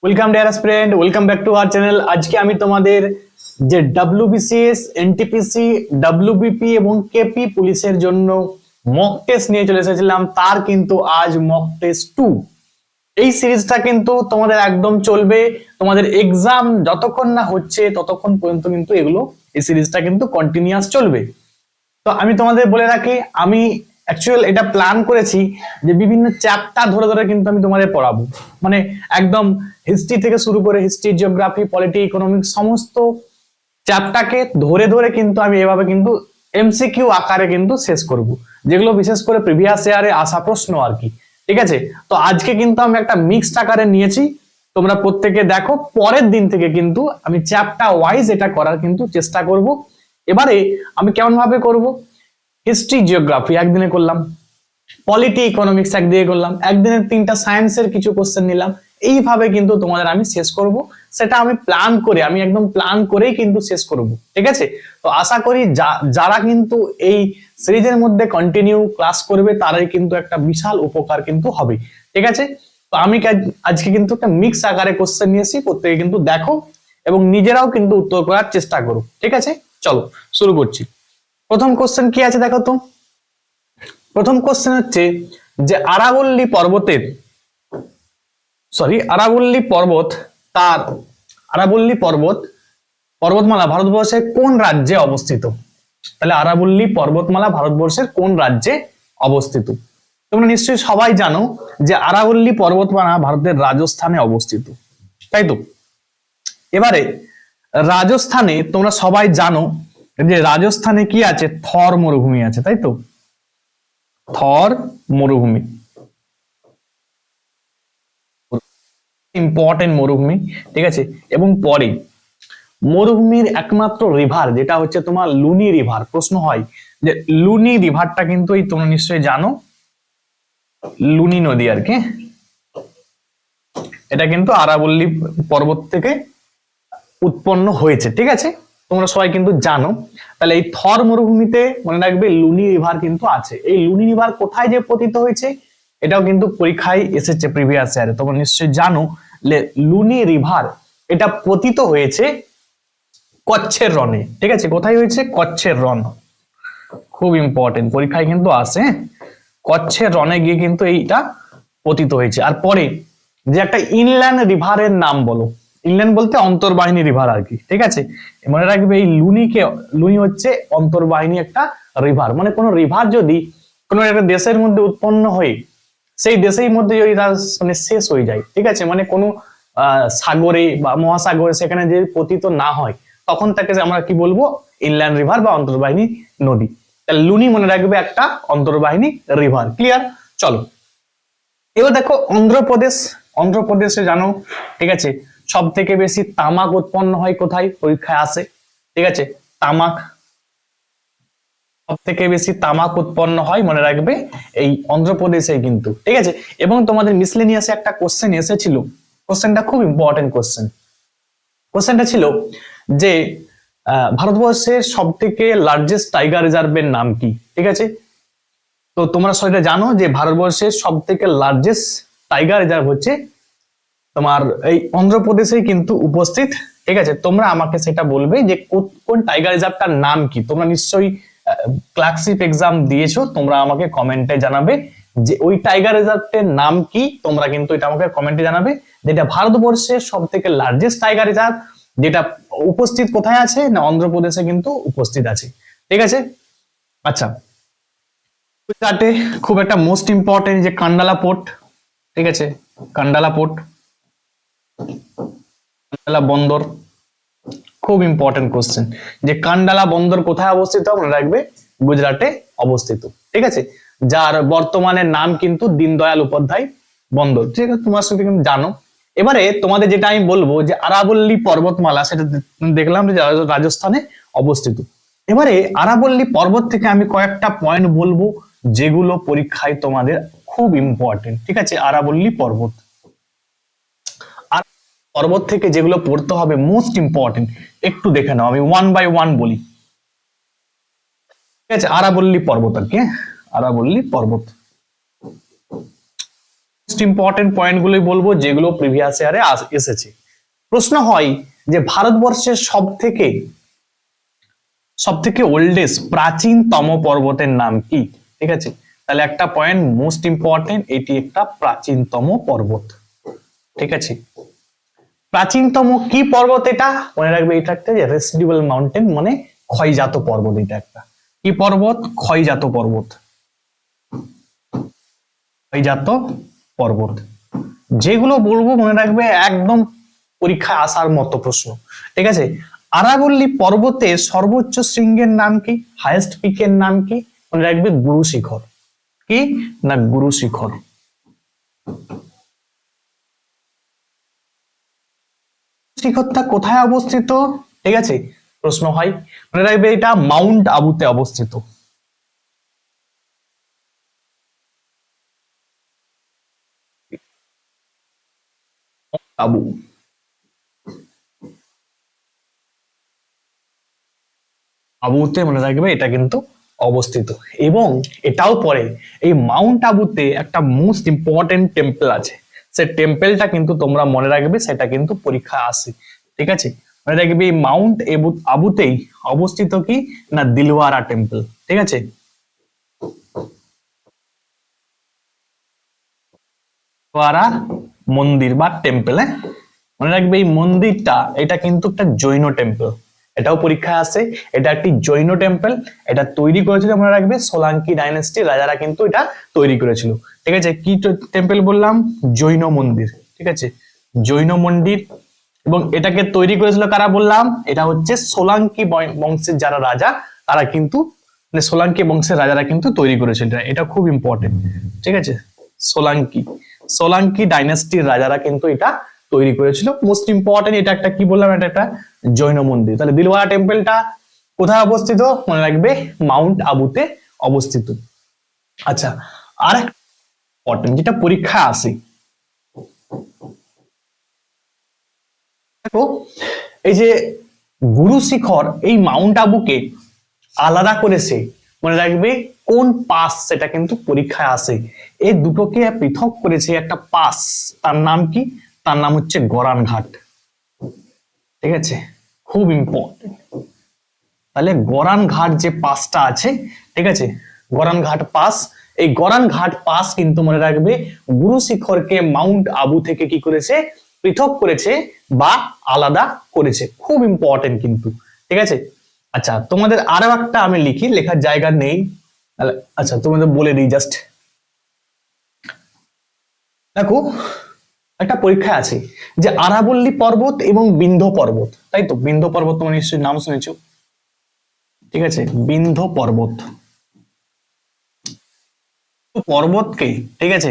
Welcome dear student, welcome back to our channel. আজকে আমি তোমাদের যে ডব্লিউবিসিএস, এনটিপিসি, ডব্লিউবিপি এবং কেপি পুলিশের জন্য মক টেস্ট নিয়ে চলে এসেছিলাম, তার কিন্তু আজ মক টেস্ট 2। এই সিরিজটা কিন্তু তোমাদের একদম চলবে, তোমাদের এক্সাম যতক্ষণ না হচ্ছে ততক্ষণ পর্যন্ত কিন্তু এই সিরিজটা কিন্তু কন্টিনিউয়াস চলবে। তো আমি তোমাদের বলে রাখি, আমি অ্যাকচুয়াল এটা প্ল্যান করেছি যে বিভিন্ন চ্যাপ্টার ধরে ধরে কিন্তু আমি তোমাদের পড়াবো। মানে একদম হিস্ট্রি থেকে শুরু করে হিস্ট্রি, জিওগ্রাফি, পলিটি, ইকোনমিক্স সমস্ত চ্যাপ্টারকে ধরে ধরে কিন্তু আমি এভাবে কিন্তু এমসিকিউ আকারে কিন্তু শেষ করব, যেগুলো বিশেষ করে প্রিভিয়াস ইয়ারে আসা প্রশ্ন আর কি। ঠিক আছে, তো আজকে কিন্তু আমি একটা মিক্সড আকারে নিয়েছি, তোমরা প্রত্যেকে দেখো। পরের দিন থেকে কিন্তু আমি চ্যাপ্টার ওয়াইজ এটা করার কিন্তু চেষ্টা করব। এবারে আমি কেমন ভাবে করব, হিস্ট্রি জিওগ্রাফি একদিনে করলাম, পলিটি ইকোনমিক্স একদিকে করলাম, একদিনে 3টা সায়েন্সের কিছু কোশ্চেন নিলাম। এইভাবে কিন্তু তোমাদের আমি শেষ করব, সেটা আমি প্ল্যান করে, আমি একদম প্ল্যান করেই কিন্তু শেষ করব। ঠিক আছে, তো আশা করি যারা কিন্তু এই সিরিজের মধ্যে কন্টিনিউ ক্লাস করবে তারাই কিন্তু একটা বিশাল উপকার কিন্তু হবে। ঠিক আছে, তো আমি আজকে কিন্তু একটা মিক্স আকারে কোশ্চেন নিয়েছি, প্রত্যেকে কিন্তু দেখো এবং নিজেরাও কিন্তু উত্তর করার চেষ্টা করো। ঠিক আছে, চলো শুরু করছি। প্রথম কোশ্চেন কি আছে দেখো তো। প্রথম কোশ্চেন হচ্ছে যে আরাবল্লী পর্বত তার আরাবল্লী পর্বতমালা ভারতবর্ষের কোন রাজ্যে অবস্থিত? তাহলে আরাবল্লী পর্বতমালা ভারতবর্ষের কোন রাজ্যে অবস্থিত? তোমরা নিশ্চয়ই সবাই জানো যে আরাবল্লী পর্বতমালা ভারতের রাজস্থানে অবস্থিত, তাই তো? এবারে রাজস্থানে তোমরা সবাই জানো যে রাজস্থানে কি আছে, থর মরুভূমি আছে, তাই তো? থর মরুভূমি, ইম্পর্টেন্ট মরুভূমি। ঠিক আছে, এবং পরে মরুভূমির একমাত্র রিভার যেটা হচ্ছে তোমার লুনি রিভার। প্রশ্ন হয় যে লুনি রিভারটা কিন্তু এই তোমরা নিশ্চয়ই জানো, লুনি নদী আর কি, এটা কিন্তু আরাবল্লী পর্বত থেকে উৎপন্ন হয়েছে। ঠিক আছে, তোমরা সবাই কিন্তু জানো। তাহলে এই থর মরুভূমিতে মনে রাখবে লুনি রিভার কিন্তু আছে। এই লুনি রিভার কোথায় যে পতিত হয়েছে এটাও কিন্তু পরীক্ষায় এসেছে প্রিভিয়াস ইয়ারে, তোমরা নিশ্চয়ই জানো। লুনি রিভার এটা পতিত হয়েছে কচ্ছের রনে। ঠিক আছে, কোথায় হয়েছে? কচ্ছের রন, খুব ইম্পর্টেন্ট, পরীক্ষায় কিন্তু আসে। কচ্ছের রনে গিয়ে কিন্তু এইটা পতিত হয়েছে। আর পরে যে একটা ইনল্যান্ড রিভারের নাম বলো, ইনল্যান্ড বলতে অন্তর্বাহিনী রিভার আর কি। ঠিক আছে, মনে রাখবে এই লুনি হচ্ছে অন্তর্বাহিনী একটা রিভার। মানে কোনো রিভার যদি কোনো একটা দেশের মধ্যে উৎপন্ন হয়ে সেই দেশের মধ্যে যদি তার মানে শেষ হয়ে যায়, ঠিক আছে, মানে কোনো সাগরে বা মহাসাগরে সেখানে যদি পতিত না হয়, তখন তাকে আমরা কি বলবো? ইনল্যান্ড রিভার বা অন্তর্বাহিনী নদী। তাহলে লুনি মনে রাখবে একটা অন্তর্বাহিনী রিভার। ক্লিয়ার? চলো এবার দেখো অন্ধ্রপ্রদেশে জানো, ঠিক আছে, সব থেকে বেশি তামাক উৎপন্ন হয় কোথায়? পরীক্ষায় আসে। ঠিক আছে, তামাক, সব থেকে বেশি তামাক উৎপন্ন হয় মনে রাখবে এই অন্ধ্রপ্রদেশে কিন্তু। ঠিক আছে, এবং তোমাদের মিসলেনিয়াসে একটা কোশ্চেন এসেছিল, কোশ্চেনটা খুব ইম্পর্টেন্ট কোশ্চেন। কোশ্চেনটা ছিল যে ভারতবর্ষের সব থেকে লার্জেস্ট টাইগার রিজার্ভের নাম কি? ঠিক আছে, তো তোমরা সবাই জানো যে ভারতবর্ষের সব থেকে লার্জেস্ট টাইগার রিজার্ভ হচ্ছে তোমার এই অন্ধ্রপ্রদেশেই কিন্তু উপস্থিত। ঠিক আছে, তোমরা আমাকে সেটা বলবে যে কোন টাইগার রিজার্ভটার নাম কি। তোমরা নিশ্চয়ই ক্লার্কশিপ এক্সাম দিয়েছো, তোমরা আমাকে কমেন্টে জানাবে যে ওই টাইগার রিজার্ভের নাম কি। তোমরা কিন্তু এটা আমাকে কমেন্টে জানাবে, যেটা ভারতবর্ষের সব থেকে লার্জেস্ট টাইগার রিজার্ভ, যেটা উপস্থিত কোথায় আছে না অন্ধ্রপ্রদেশে কিন্তু উপস্থিত আছে। ঠিক আছে, আচ্ছা, গুজরাটে খুব একটা মোস্ট ইম্পর্টেন্ট যে কান্ডালা পোর্ট। ঠিক আছে, কান্ডালা পোর্ট, কান্ডালা বন্দর, খুব ইম্পর্টেন্ট কোশ্চেন যে কান্ডালা বন্দর কোথায় অবস্থিত? মনে রাখবে গুজরাটে অবস্থিত। ঠিক আছে, যার বর্তমানে নাম কিন্তু দীনদয়াল উপাধ্যায় বন্দর, ঠিক আছে, তোমার সাথে কিন্তু জানো। এবারে তোমাদের যেটা আমি বলবো যে আরাবল্লী পর্বতমালা, সেটা দেখলাম যে রাজস্থানে অবস্থিত। এবারে আরাবল্লী পর্বত থেকে আমি কয়েকটা পয়েন্ট বলবো যেগুলো পরীক্ষায় তোমাদের খুব ইম্পর্টেন্ট। ঠিক আছে, আরাবল্লী পর্বত, আর পর্বত থেকে যেগুলো পড়তে হবে মোস্ট ইম্পর্টেন্ট, একটু দেখে নাও, আমি ওয়ান বাই ওয়ান বলি। ঠিক আছে, আরাবল্লী পর্বত আর কি, আরাবল্লী পর্বত। মোস্ট ইম্পর্টেন্ট পয়েন্ট গুলোই বলবো যেগুলো প্রিভিয়াস ইয়ারে এসেছে। প্রশ্ন হয় যে ভারতবর্ষের সব থেকে ওল্ডেস্ট প্রাচীনতম পর্বতের নাম কি? ঠিক আছে, তাহলে একটা পয়েন্ট মোস্ট ইম্পর্টেন্ট, এটি একটা প্রাচীনতম পর্বত। ঠিক আছে, প্রাচীনতম কি পর্বত? এটা মনে রাখবে, এটা একটা রেসিডুয়াল মাউন্টেন, মানে ক্ষয়জাত পর্বত। এটা একটা কি পর্বত? ক্ষয়জাত পর্বত। ক্ষয়জাত পর্বত। যেগুলো বলবো মনে রাখবে, একদম পরীক্ষায় আসার মতো প্রশ্ন। ঠিক আছে, আরাবল্লী পর্বতের সর্বোচ্চ শৃঙ্গের নাম কি? হাইয়েস্ট পিকের নাম কি? মনে রাখবে গুরু শিখর। কি না? গুরু শিখর। শিখরটা কোথায় অবস্থিত? ঠিক আছে, প্রশ্ন হয়, মনে রাখবে এটা মাউন্ট আবুতে অবস্থিত। আবু আবুতে মনে রাখবে এটা কিন্তু অবস্থিত। এবং এটাও পরে এই মাউন্ট আবুতে একটা মোস্ট ইম্পর্টেন্ট টেম্পল আছে, সে টেম্পলটা কিন্তু তোমরা মনে রাখবে, সেটা কিন্তু পরীক্ষা আসে। ঠিক আছে, মনে রাখবে এই মাউন্ট আবুতেই অবস্থিত কি না দিলওয়ারা টেম্পল। ঠিক আছে, দিলওয়ারা মন্দির বা টেম্পল। মনে রাখবে এই মন্দিরটা, এটা কিন্তু একটা জৈন টেম্পল, এটাও পরীক্ষায় আসে। এটা একটি জৈন টেম্পল, এটা তৈরি করেছিল মনে রাখবে সোলাঙ্কি ডাইনেস্টির রাজারা কিন্তু এটা তৈরি করেছিল। ঠিক আছে, কি টেম্পল বললাম? জৈন মন্দির। ঠিক আছে, জৈন মন্দির। এবং এটাকে তৈরি করেছিল কারা বললাম? এটা হচ্ছে সোলাঙ্কি বংশের যারা রাজা, তারা কিন্তু মানে সোলাঙ্কি বংশের রাজারা কিন্তু তৈরি করেছিল। এটা খুব ইম্পর্টেন্ট। ঠিক আছে, সোলাঙ্কি সোলাঙ্কি ডাইনেস্টির রাজারা কিন্তু এটা তৈরি করেছিল। মোস্ট ইম্পর্টেন্ট, এটা একটা কি বললাম? এটা একটা জৈন মন্দির। তাহলে দিলওয়ারা টেম্পলটা কোথায় অবস্থিত? মনে রাখবে মাউন্ট আবুতে অবস্থিত। আচ্ছা, আর ইম্পর্টেন্ট যেটা পরীক্ষা আসে, দেখো এই যে গুরু শিখর, এই মাউন্ট আবুকে আলাদা করেছে মনে রাখবে কোন পাস? সেটা কিন্তু পরীক্ষায় আসে। এই দুটোকে পৃথক করেছে একটা পাস, তার নাম কি? তার নাম হচ্ছে গরান ঘাট। ঠিক আছে, খুব ইম্পর্টেন্ট। তাহলে গরান ঘাট যে পাসটা আছে, ঠিক আছে, গরান ঘাট পাস, এই গরান ঘাট পাস কিন্তু মনে রাখবে গুরু শিখরকে মাউন্ট আবু থেকে কি করেছে? পৃথক করেছে বা আলাদা করেছে। খুব ইম্পর্টেন্ট কিন্তু। ঠিক আছে, আচ্ছা তোমাদের আরো একটা আমি লিখি, লেখার জায়গা নেই। আচ্ছা তোমাদের বলে দিই জাস্ট, দেখো একটা পরীক্ষা আছে যে আরাবল্লী পর্বত এবং বিন্ধ্য পর্বত, তাই তো? বিন্ধ্য পর্বত তোমরা নিশ্চয়ই নাম শুনেছো। ঠিক আছে, বিন্ধ্য পর্বত পর্বতকে, ঠিক আছে,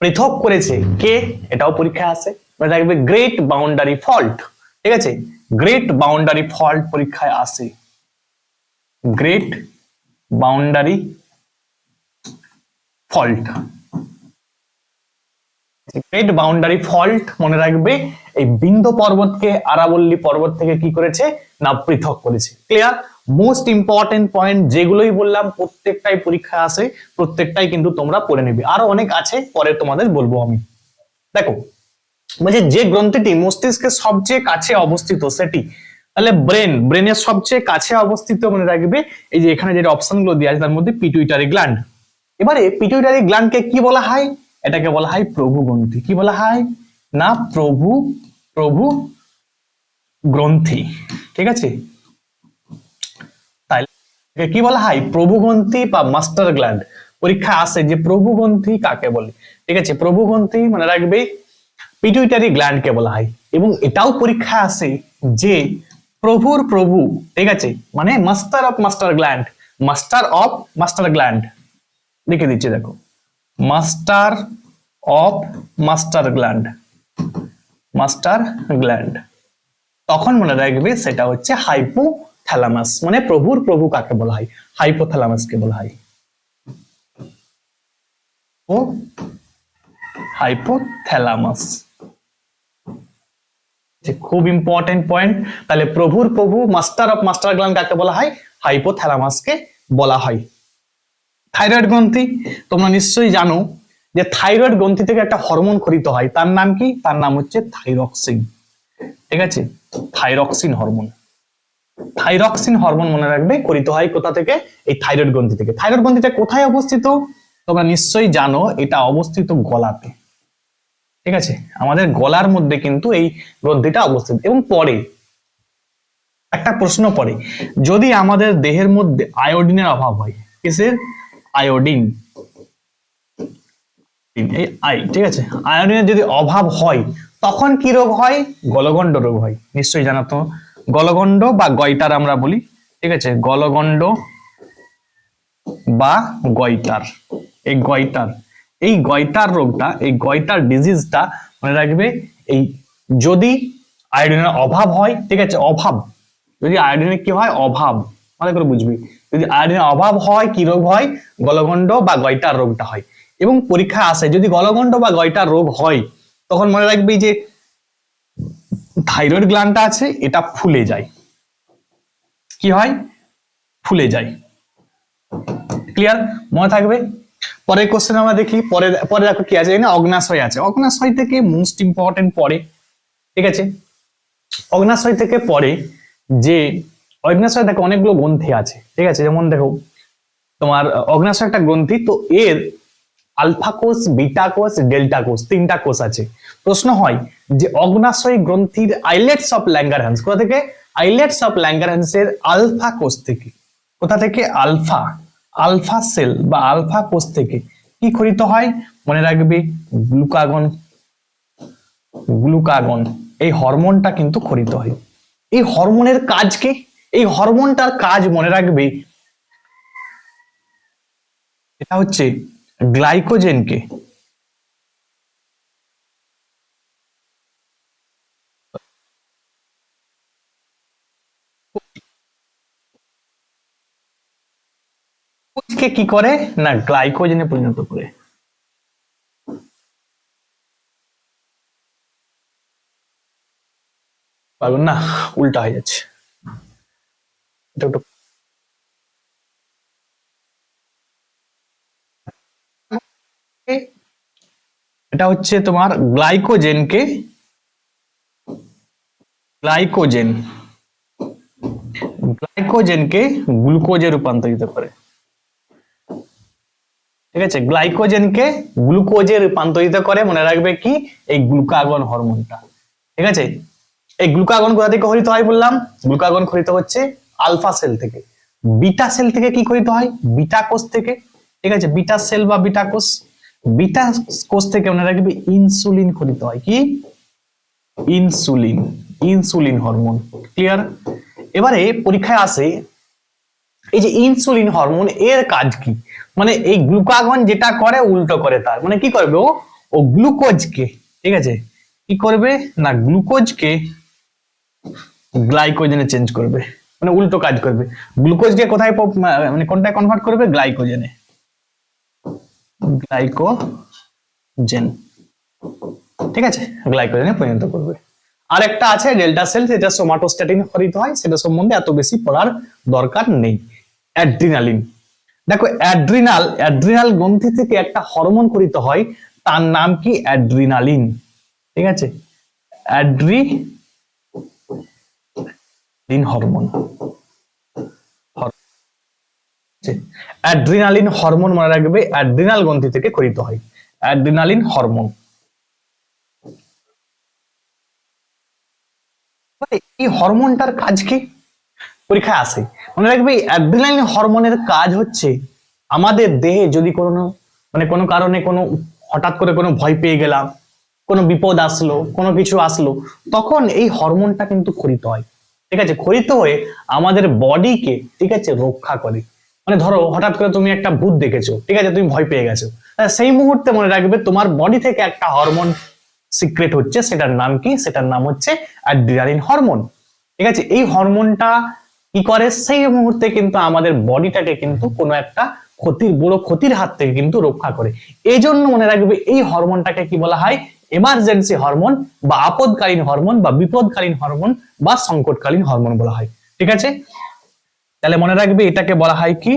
পৃথক করেছে কে? এটাও পরীক্ষা আছে, মনে রাখবে গ্রেট বাউন্ডারি ফল্ট। ঠিক আছে, গ্রেট বাউন্ডারি ফল্ট পরীক্ষায় আসে। Great boundary fault. Great boundary fault মনে রাখবে এই বিন্ধ্য পর্বতকে আরাবল্লী পর্বত থেকে কি করেছে? না পৃথক করেছে। ক্লিয়ার? মোস্ট ইম্পর্টেন্ট পয়েন্ট যেগুলোই বললাম প্রত্যেকটাই পরীক্ষা আসে, প্রত্যেকটাই কিন্তু তোমরা পড়ে নেবে। আরো অনেক আছে, পরে তোমাদের বলবো আমি। দেখো বলছে যে গ্রন্থিটি মস্তিষ্কের সবচেয়ে কাছে অবস্থিত সেটি, তাহলে ব্রেনের সবচেয়ে কাছে অবস্থিত মনে রাখবে এই যে এখানে যে অপশন গুলো দেওয়া আছে তার মধ্যে পিটুইটারি গ্ল্যান্ড। এবারে পিটুইটারি গ্ল্যান্ডকে কি বলা হয়? এটাকে বলা হয় প্রভু গ্রন্থি। কি বলা হয়? না প্রভু গ্রন্থি। ঠিক আছে, তাই কি বলা হয়? প্রভু গ্রন্থি বা মাস্টার গ্ল্যান্ড। পরীক্ষা আসে যে প্রভু গ্রন্থি কাকে বলে। ঠিক আছে, প্রভু গ্রন্থি মনে রাখবে পিটুইটারি গ্ল্যান্ড কে বলা হয়। এবং এটাও পরীক্ষা আসে যে প্রভুর প্রভু, ঠিক আছে, মানে master of master gland, master of master gland লিখে দিচ্ছি, দেখো master of master gland, master gland, তখন মনে রাখবে সেটা হচ্ছে হাইপোথ্যালামাস। মানে প্রভুর প্রভু কাকে বলা হয়? হাইপোথ্যালামাস কে বলা হয়। ও হাইপোথ্যালামাস, খুব ইম্পর্টেন্ট পয়েন্ট। তাহলে প্রভুর প্রভু মাস্টার অফ মাস্টার গ্ল্যান্ড কাকে বলা হয়? হাইপোথ্যালামাসকে বলা হয়। থাইরয়েড গ্রন্থি তোমরা নিশ্চয়ই জানো যে থাইরয়েড গ্রন্থি থেকে একটা হরমোন খরিত হয়, তার নাম কি? তার নাম হচ্ছে থাইরক্সিন। ঠিক আছে, থাইরক্সিন হরমোন। থাইরক্সিন হরমোন মনে রাখবে খরিত হয় কোথা থেকে? এই থাইরয়েড গ্রন্থি থেকে। থাইরয়েড গ্রন্থিটা কোথায় অবস্থিত? তোমরা নিশ্চয়ই জানো, এটা অবস্থিত গলাতে। ঠিক আছে, আমাদের গলার মধ্যে কিন্তু এই গ্রন্থিটা অবস্থিত। এবং পরে একটা প্রশ্ন পড়ে, যদি আমাদের দেহের মধ্যে আয়োডিনের অভাব হয়, কিসের? আয়োডিন, এই ঠিক আছে, আয়োডিনের যদি অভাব হয় তখন কি রোগ হয়? গলগণ্ড রোগ হয়। নিশ্চয়ই জানো তো, গলগণ্ড বা গয়টার আমরা বলি। ঠিক আছে, গলগণ্ড বা গয়টার, এই গয়টার, এই গয়টার রোগটা, এই গয়টার ডিজিজটা মনে রাখবে, এই যদি আয়োডিনের অভাব হয়, ঠিক আছে, অভাব, যদি আয়োডিনের কি হয়? অভাব, ভালো করে বুঝবি। যদি আয়োডিনের অভাব হয় কি রোগ হয়? গলগণ্ড বা গয়টার রোগটা হয়। এবং পরীক্ষা আসে, যদি গলগণ্ড বা গয়টার রোগ হয় তখন মনে রাখবি যে থাইরয়েড গ্ল্যান্ডটা আছে এটা ফুলে যায়। কি হয়? ফুলে যায়। ক্লিয়ার? মনে থাকবে। পরের কোশ্চেন আমরা দেখি। পরে পরে দেখো কি আছে, অগ্নাশয় আছে। অগ্নাশয় থেকে মোস্ট ইম্পর্টেন্ট পড়ে। ঠিক আছে, অগ্নাশয় থেকে পড়ে যে অগ্নাশয় দেখো অনেকগুলো গ্রন্থি আছে। ঠিক আছে, যেমন দেখো তোমার অগ্নাশয় একটা গ্রন্থি, তো এর আলফা কোষ, বিটা কোষ, ডেল্টা কোষ, তিনটা কোষ আছে। প্রশ্ন হয় যে অগ্নাশয় গ্রন্থির আইলেটস অফ ল্যাঙ্গারহ্যান্স কোথা থেকে? আইলেটস অফ ল্যাঙ্গারহ্যান্স এর আলফা কোষ থেকে। কোথা থেকে? আলফা, আলফা সেল বা আলফা কোষ থেকে কি খরিত হয়? মনে রাখবে গ্লুকাগন, গ্লুকাগন এই হরমোনটা কিন্তু খরিত হয়। এই হরমোনের কাজ কি? এই হরমোনটার কাজ মনে রাখবে, এটা হচ্ছে গ্লাইকোজেনকে, কি করে না গ্লাইকোজেনে পরিণত করে। পারবেন না, উল্টা হয়ে যাচ্ছে। এটা একটু এটা হচ্ছে তোমার গ্লাইকোজেনকে, গ্লাইকোজেন, গ্লাইকোজেনকে গ্লুকোজে রূপান্তরিত করে। ঠিক আছে, গ্লাইকোজেনকে গ্লুকোজে রূপান্তরিত করে মনে রাখবে কি? এই গ্লুকাগন হরমোনটা। ঠিক আছে, এই গ্লুকাগন কোথা থেকে খরিত হয় বললাম? গ্লুকাগন খরিত হচ্ছে আলফা সেল থেকে। বিটা সেল থেকে কি খরিত হয়? বিটা কোষ থেকে। ঠিক আছে, বিটা সেল বা বিটা কোষ, বিটা কোষ থেকে মনে রাখবে ইনসুলিন খরিত হয়। কি? Insulin, insulin hormone. ক্লিয়ার? এবারে পরীক্ষায় আসে এই যে ইনসুলিন হরমোন এর কাজ কি? মানে এই গ্লুকাগন যেটা করে উল্টো করে, তার মানে কি করবে ও? ও গ্লুকোজকে, ঠিক আছে, কি করবে না গ্লুকোজকে গ্লাইকোজেনে চেঞ্জ করবে, মানে উল্টো কাজ করবে। গ্লুকোজকে কোথায় মানে কোনটায় কনভার্ট করবে? গ্লাইকোজেনে, গ্লাইকোজেন। ঠিক আছে, গ্লাইকোজেনে পরিণত করবে। আর একটা আছে ডেল্টা সেল, যেটা সোমাটোস্ট্যাটিন খরিত হয়, সেটা সম্বন্ধে এত বেশি পড়ার দরকার নেই। অ্যাড্রিনালিন, দেখো অ্যাড্রিনাল, অ্যাড্রিনাল গ্রন্থি থেকে একটা হরমোন খরিত হয়, তার নাম কি? অ্যাড্রিনালিন। ঠিক আছে, অ্যাড্রিনালিন হরমোন। অ্যাড্রিনালিন হরমোন মনে রাখবে অ্যাড্রিনাল গ্রন্থি থেকে খরিত হয়, অ্যাড্রিনালিন হরমোন। এই হরমোনটার কাজ কি? পরীক্ষায় আসে। মনে রাখবে অ্যাড্রিনালিন হরমোনের কাজ হচ্ছে আমাদের দেহে যদি কোনো মানে কোনো কারণে কোনো হঠাৎ করে কোনো ভয় পেয়ে গেলাম, কোনো বিপদ আসলো, কোনো কিছু আসলো, তখন এই হরমোনটা কিন্তু খরিত হয়। ঠিক আছে, খরিত হয়ে আমাদের বডিকে, ঠিক আছে, রক্ষা করে। মানে ধরো হঠাৎ করে তুমি একটা ভূত দেখেছো, ঠিক আছে, তুমি ভয় পেয়ে গেছো, সেই মুহূর্তে মনে রাখবে তোমার বডি থেকে একটা হরমোন সিক্রেট হচ্ছে, সেটার নাম কি? সেটার নাম হচ্ছে অ্যাড্রিনালিন হরমোন। ঠিক আছে, এই হরমোনটা কি করে? সেই মুহূর্তে কিন্তু আমাদের বডিটাকে কিন্তু কোনো একটা ক্ষতির, বড় ক্ষতির হাত থেকে কিন্তু রক্ষা করে। এই জন্য মনে রাখবে এই হরমোনটাকে কি বলা হয়? এমার্জেন্সি হরমোন বা আপদকালীন হরমোন বা বিপদকালীন হরমোন বা সংকটকালীন হরমোন বলা হয়। ঠিক আছে, তাহলে মনে রাখবে এটাকে বলা হয় কি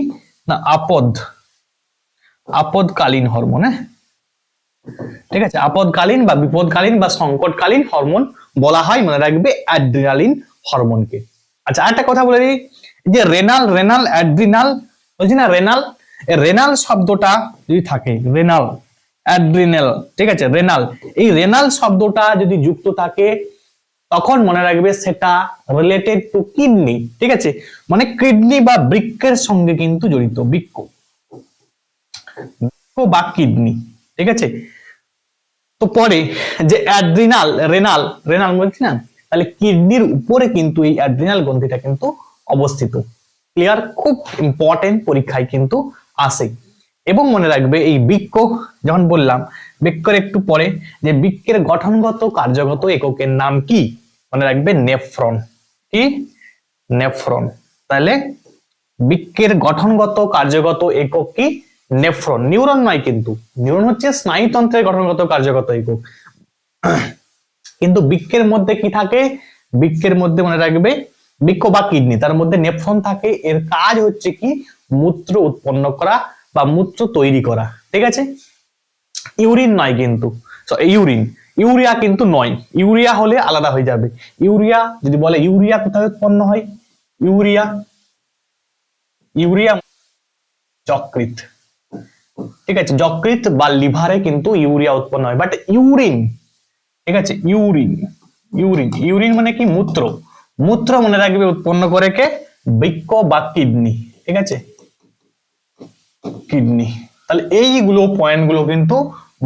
না আপদকালীন হরমোন। হ্যাঁ, ঠিক আছে, আপদকালীন বা বিপদকালীন বা সংকটকালীন হরমোন বলা হয়, মনে রাখবে, অ্যাড্রিনালিন হরমোনকে। আচ্ছা, আরেকটা কথা বলে দিই, যে রেনাল রেনাল অ্যাড্রিনাল, বলছি না রেনাল, রেনাল শব্দটা যদি থাকে, রেনাল অ্যাড্রিনাল, ঠিক আছে, রেনাল, এই রেনাল শব্দটা যদি যুক্ত থাকে তখন মনে রাখবে সেটা রিলেটেড টু কিডনি। ঠিক আছে, মানে কিডনি বা বৃক্কের সঙ্গে কিন্তু জড়িত, বৃক্ক বা কিডনি। ঠিক আছে, তো পরে যে অ্যাড্রিনাল রেনাল রেনাল বলছি না, তাহলে কিডনির উপরে কিন্তু এই অ্যাড্রিনাল গ্রন্থিটা কিন্তু অবস্থিত। ক্লিয়ার? খুব ইম্পর্টেন্ট, পরীক্ষায় কিন্তু আসে। এবং মনে রাখবে এই বৃক্ক, যখন বললাম বৃক্কের একটু পরে, যে বৃক্কের গঠনগত কার্যগত এককের নাম কি, মনে রাখবে নেফ্রন। কি? নেফ্রন। তাহলে বৃক্কের গঠনগত কার্যগত একক কি? নেফ্রন। নিউরন নয় কিন্তু, নিউরন হচ্ছে স্নায়ুতন্ত্রের গঠনগত কার্যগত একক। কিন্তু বৃক্কের মধ্যে কি থাকে? বৃক্কের মধ্যে মনে রাখবে বৃক্ক বা কিডনি, তার মধ্যে নেফ্রন থাকে। এর কাজ হচ্ছে কি? মূত্র উৎপন্ন করা বা মূত্র তৈরি করা। ঠিক আছে, ইউরিন নয় কিন্তু, ইউরিন, ইউরিয়া কিন্তু নয়। ইউরিয়া হলে আলাদা হয়ে যাবে। ইউরিয়া যদি বলে ইউরিয়া কোথায় উৎপন্ন হয়, ইউরিয়া, ইউরিয়া যকৃৎ। ঠিক আছে, যকৃৎ বা লিভারে কিন্তু ইউরিয়া উৎপন্ন হয়। বাট ইউরিন, ঠিক আছে, ইউরিন, ইউরিন, ইউরিন মানে কি? মূত্র। মূত্র মনে রাখবে উৎপন্ন করে কে? বৃক্ক বা কিডনি। ঠিক আছে, কিডনি। তাহলে এইগুলো পয়েন্ট গুলো কিন্তু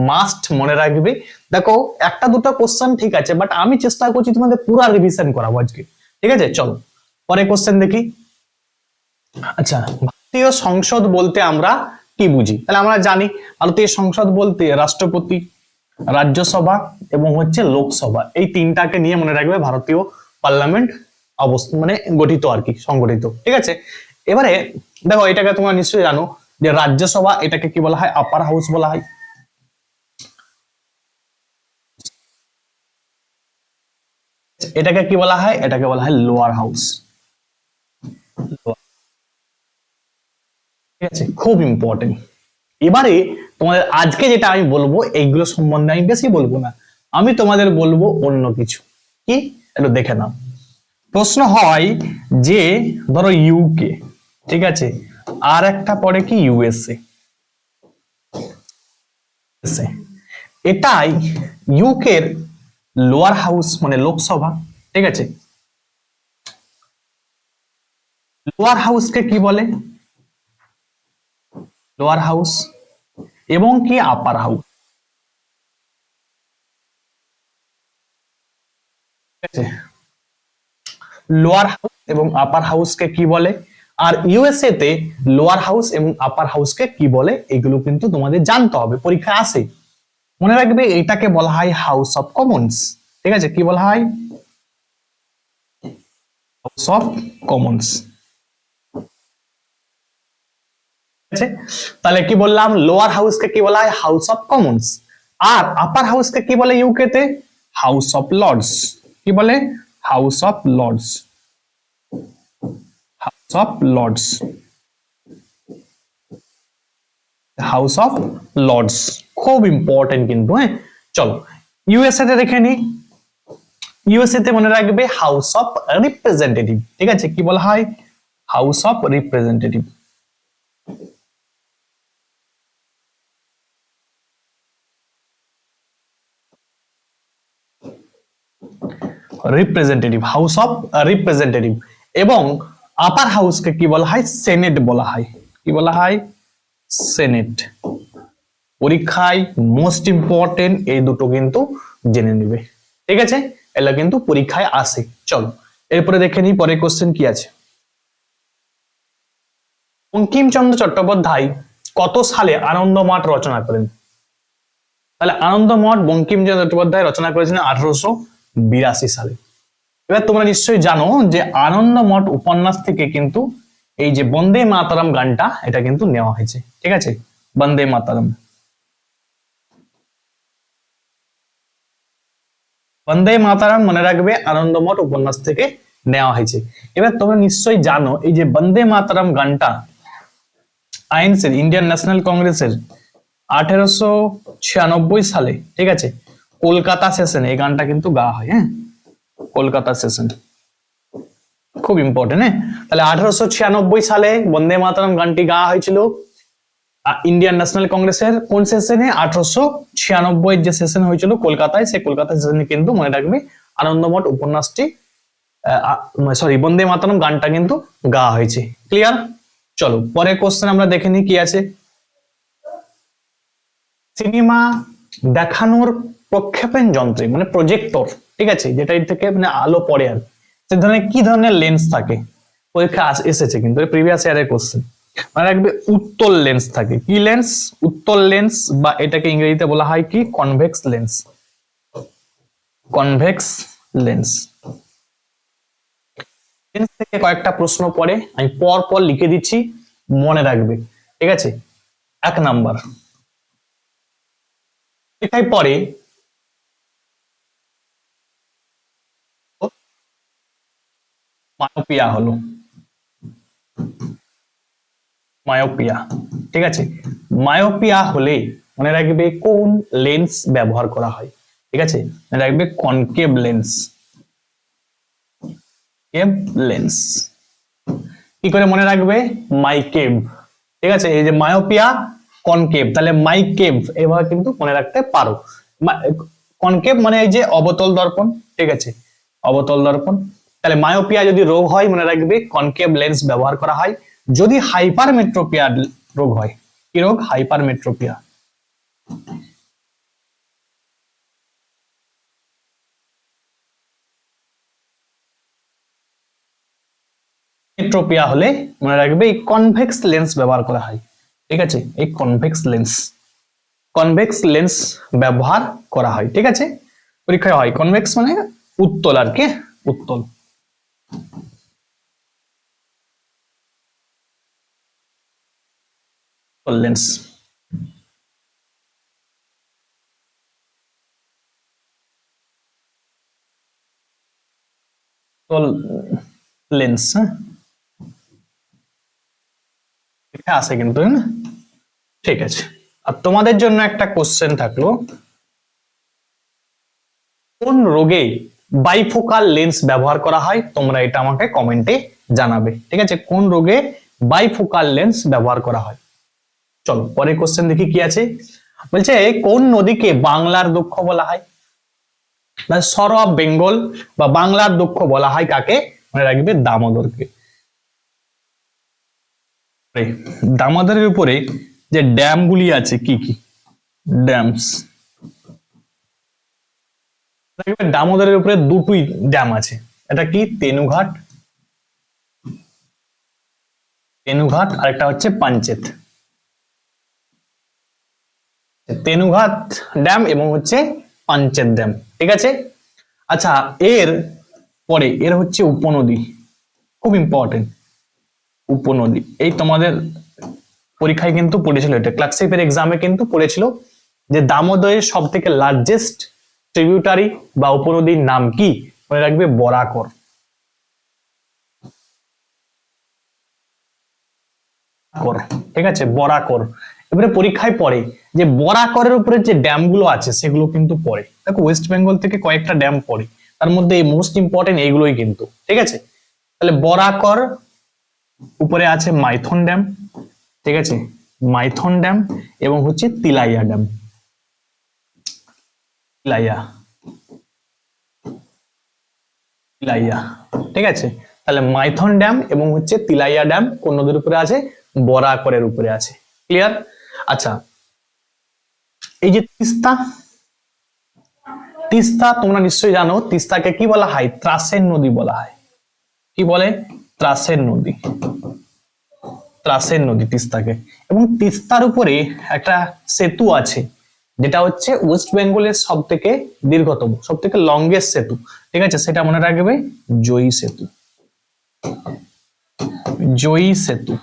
মাস্ট মনে রাখবে। দেখো, একটা দুটো কোশ্চেন ঠিক আছে, বাট আমি চেষ্টা করছি তোমাদের পুরো রিভিশন করাবো আজকে। ঠিক আছে, চলো পরে কোশ্চেন দেখি। আচ্ছা, ভারতীয় সংসদ বলতে আমরা কি বুঝি? তাহলে আমরা জানি ভারতীয় সংসদ বলতে রাষ্ট্রপতি, রাজ্যসভা এবং হচ্ছে লোকসভা, এই তিনটাকে নিয়ে মনে রাখবে ভারতীয় পার্লামেন্ট অবস্থা মানে গঠিত আর কি, সংগঠিত। ঠিক আছে, এবারে দেখো, এটাকে তোমরা নিশ্চয়ই জানো যে রাজ্যসভা, এটাকে কি বলা হয়? আপার হাউস বলা হয়। এটাকে কি বলা হয়? এটাকে বলা হয় লোয়ার হাউস। ঠিক আছে, খুব ইম্পর্টেন্ট। এবারে তোমাদের আজকে যেটা আমি বলবো, এইগুলো সম্বন্ধে আমি বেশি বলবো না, আমি তোমাদের বলবো অন্য কিছু। কি? একটু দেখে নাও। প্রশ্ন হয় যে ধরো ইউকে, ঠিক আছে, আর একটা পরে কি? ইউএসএ। এটাই ইউকের লোয়ার হাউস মানে লোকসভা। ঠিক আছে, লোয়ার হাউসকে কি বলে? Lower house. এবং কি আপার হাউস। ঠিক আছে, লোয়ার হাউস এবং আপার হাউসকে কি বলে? আর ইউএসএ তে লোয়ার হাউস এবং আপার হাউসকে কি বলে, এগুলো কিন্তু তোমাদের জানতে হবে, পরীক্ষায় আসে। মনে রাখবে এটাকে বলা হয় হাউস অফ কমন্স। ঠিক আছে, কি বলা হয়? House of Commons. আছে, তাহলে কি বললাম? লোয়ার হাউসকে কি বলা হয়? House of Commons. আর আপার হাউসকে কি বলে ইউকে তে? House of Lords. কি বলে? House of Lords. House of Lords, House of Lords. খুব ইম্পর্টেন্ট কিন্তু, হ্যাঁ। চলো ইউএসএ তে দেখে নি। ইউএসএ তে মনে রাখবে হাউস অফ রিপ্রেজেন্টেটিভ। ঠিক আছে, কি বলা হয়? House of representative. Representative, house of representative. এবং আপার হাউসকে কি বলা হয়? সেনেট বলা হয়। কি বলা হয়? সেনেট। পরীক্ষায় মোস্ট ইম্পর্টেন্ট এই দুটো কিন্তু জেনে নেবে। ঠিক আছে, এগুলো কিন্তু পরীক্ষায় আসে। চলো এরপরে দেখে নিই পরের কোশ্চেন কি আছে। বঙ্কিমচন্দ্র চট্টোপাধ্যায় কত সালে আনন্দমঠ রচনা করেন? তাহলে আনন্দমঠ বঙ্কিমচন্দ্র চট্টোপাধ্যায় রচনা করেছিলেন 1882 সালে। এবার তোমরা নিশ্চয়ই জানো যে আনন্দমঠ উপন্যাস থেকে কিন্তু এই যে বন্দে মাতরম গানটা, এটা কিন্তু নেওয়া হয়েছে। ঠিক আছে, বন্দে মাতরম, বন্দে মাতারাম মনে রাখবে আনন্দমঠ উপন্যাস থেকে নেওয়া হয়েছে। এবার তোমরা নিশ্চয়ই জানো এই যে বন্দে মাতারাম গানটা আইএনসির, ইন্ডিয়ান ন্যাশনাল কংগ্রেসের 1896 সালে, ঠিক আছে, কলকাতা সেশনে এই গানটা কিন্তু গাওয়া হয়। হ্যাঁ, কলকাতা সেশন খুব ইম্পর্টেন্ট। হ্যাঁ, তাহলে 1896 সালে বন্দে মাতরম গানটি গাওয়া হয়েছিল ইন্ডিয়ান ন্যাশনাল কংগ্রেসের কোন সেশনে? 1896 যে সেশন হয়েছিল কলকাতায়, সেই কলকাতা সেশনে কিন্তু মনে রাখবে আনন্দমঠ উপন্যাসটি সরি বন্দে মাতরম গানটা কিন্তু গাওয়া হয়েছে। ক্লিয়ার? চলো পরের কোশ্চেন আমরা দেখে নিই কি আছে। সিনেমা দেখানোর প্রক্ষেপণ যন্ত্রে মানে প্রজেক্টর, ঠিক আছে, যেটা থেকে মানে আলো পড়ে আর সে ধরনের কি ধরনের লেন্স থাকে? পরীক্ষা এসেছে কিন্তু প্রিভিয়াস ইয়ারের কোশ্চেন। মানে রাখবে উত্তল লেন্স থাকে। কি লেন্স? উত্তল লেন্স, বা এটাকে ইংরেজিতে বলা হয় কি? Convex lens. Convex lens. Lens থেকে কয়েকটা প্রশ্ন পড়ে, আমি পর পর লিখে দিচ্ছি, মনে রাখবে, ঠিক আছে। 1 নাম্বার এটাই পরে মায়োপিয়া হলো, মায়োপিয়া, ঠিক আছে। মায়োপিয়া হলে মনে রাখবে কোন লেন্স ব্যবহার করা হয়? ঠিক আছে, মনে রাখবে কনকেভ লেন্স। Cave lens. কি করে মনে রাখবে? মাইকেভ, ঠিক আছে। এই যে মায়োপিয়া, কনকেভ, তাহলে মাইকেভ এভাবে কিন্তু মনে রাখতে পারো। কনকেভ মানে এই যে অবতল দর্পণ, ঠিক আছে, অবতল দর্পণ। তাহলে মায়োপিয়া যদি রোগ হয় মনে রাখবে কনকেভ লেন্স ব্যবহার করা হয়। যদি হাইপারমেট্রোপিয়া রোগ হয়, কি রোগ? হাইপারমেট্রোপিয়া। মেট্রোপিয়া হলে মনে রাখবে এই কনভেক্স লেন্স ব্যবহার করা হয়, ঠিক আছে, এই কনভেক্স লেন্স, কনভেক্স লেন্স ব্যবহার করা হয়, ঠিক আছে। পরীক্ষায় হয় কনভেক্স মানে উত্তল আর কি, উত্তল লেন্স। লেন্স, হ্যাঁ আছে কিন্তু, না? ঠিক আছে। আর তোমাদের জন্য একটা কোশ্চেন থাকলো, কোন রোগে বাইফোকাল লেন্স ব্যবহার করা হয়? তোমরা এটা আমাকে কমেন্টে জানাবে, ঠিক আছে, কোন রোগে বাইফোকাল লেন্স ব্যবহার করা হয়। চলো পরের কোশ্চেন দেখি কি আছে। বলছে কোন নদীকে বাংলার দক্ষ বলা হয়? সর অফ বেঙ্গল বা বাংলার দক্ষ বলা হয় কাকে? মনে রাখবে দামোদরকে। দামোদরের উপরে যে ড্যাম গুলি আছে কি কি ড্যামস? দামোদরের উপরে দুটোই ড্যাম আছে। এটা কি? তেনুঘাট, তেনুঘাট আর একটা হচ্ছে পাঞ্চেত। তেনুঘাট ড্যাম এবং হচ্ছে পাঞ্চেত ড্যাম, ঠিক আছে। আচ্ছা, এর পরে এর হচ্ছে উপনদী, খুব ইম্পর্টেন্ট। উপনদী এই তোমাদের পরীক্ষায় কিন্তু পড়েছিল, এটা ক্লার্কশিপের এক্সামে কিন্তু পড়েছিল যে দামোদরের সব থেকে লার্জেস্ট ট্রিবিউটারি বা উপনদীর নাম কি? মনে রাখবে বরাকর। ঠিক আছে, বরাকর। এবারে পরীক্ষায় পড়ে যে বরাকরের উপরে যে ড্যাম গুলো আছে সেগুলো কিন্তু পড়ে। দেখো ওয়েস্ট বেঙ্গল থেকে কয়েকটা ড্যাম পড়ে, তার মধ্যে এই মোস্ট ইম্পর্টেন্ট এইগুলোই কিন্তু, ঠিক আছে। তাহলে বরাকর উপরে আছে মাইথন ড্যাম, ঠিক আছে, মাইথন ড্যাম এবং হচ্ছে তিলাইয়া ড্যাম, তিলাইয়া, তিলাইয়া, ঠিক আছে। তাহলে মাইথন ড্যাম এবং হচ্ছে তিলাইয়া ড্যাম কোন নদীর উপরে আছে? বরাকরের উপরে আছে। ক্লিয়ার? আচ্ছা, এই যে তিস্তা, তিস্তা তোমরা নিশ্চয়ই জানো তিস্তাকে কি বলা হয়? ত্রাসের নদী বলা হয়। কি বলে? ত্রাসের নদী, ত্রাসের নদী তিস্তাকে। এবং তিস্তার উপরে একটা সেতু আছে যেটা হচ্ছে ওয়েস্ট বেঙ্গলের সব থেকে দীর্ঘতম, সব থেকে লংগেস্ট সেতু, ঠিক আছে, সেটা মনে রাখবে জয়ী সেতু, জয়ী সেতু,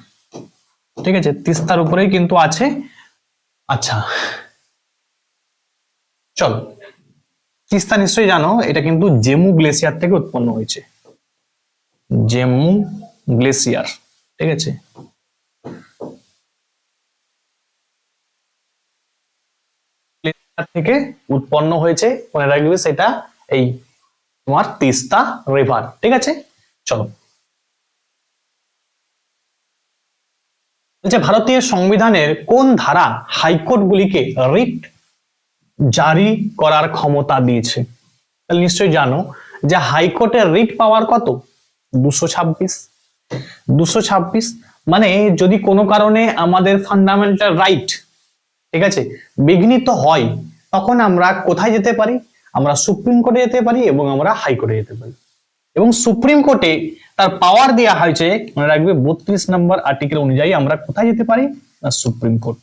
ঠিক আছে, তিস্তার উপরেই কিন্তু আছে। আচ্ছা চলো, তিস্তা নিশ্চয়ই জানো এটা কিন্তু জেমু গ্লেসিয়ার থেকে উৎপন্ন হয়েছে, জেমু গ্লেসিয়ার, ঠিক আছে। থেকে উৎপন্ন হয়েছে, মনে রাখবে সেটা এই তোমার তিস্তা রিভার। ঠিক আছে, চলো। ভারতীয় সংবিধানের কোন ধারা হাইকোর্ট গুলিকে রিট জারি করার ক্ষমতা দিয়েছে? তাহলে নিশ্চয়ই জানো যে হাইকোর্টের রিট পাওয়ার কত, 226। 226 মানে যদি কোনো কারণে আমাদের ফান্ডামেন্টাল রাইট, ঠিক আছে, বিঘ্নিত হয়, তখন আমরা কোথায় যেতে পারি? আমরা সুপ্রিম কোর্টে যেতে পারি এবং আমরা হাইকোর্টে যেতে পারি। এবং সুপ্রিম কোর্টে তার পাওয়ার দেওয়া হয়েছে, মনে রাখবে 32 নম্বর আর্টিকেল অনুযায়ী আমরা কোথায় যেতে পারি? না সুপ্রিম কোর্ট।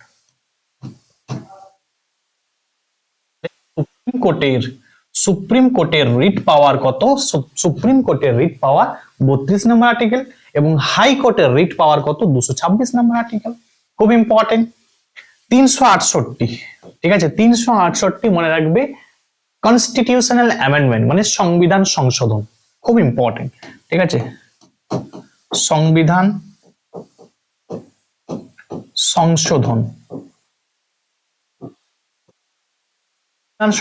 সুপ্রিম কোর্টের রিট পাওয়ার কত? সুপ্রিম কোর্টের রিট পাওয়ার 32 নম্বর আর্টিকেল, এবং হাইকোর্টের রিট পাওয়ার কত? 226 নম্বর আর্টিকেল। খুব ইম্পর্টেন্ট। 368, ঠিক আছে, 368 মনে রাখবে কনস্টিটিউশনাল অ্যামেন্ডমেন্ট মানে সংবিধান সংশোধন, খুব ইম্পর্টেন্ট। ঠিক আছে, সংবিধান সংশোধন।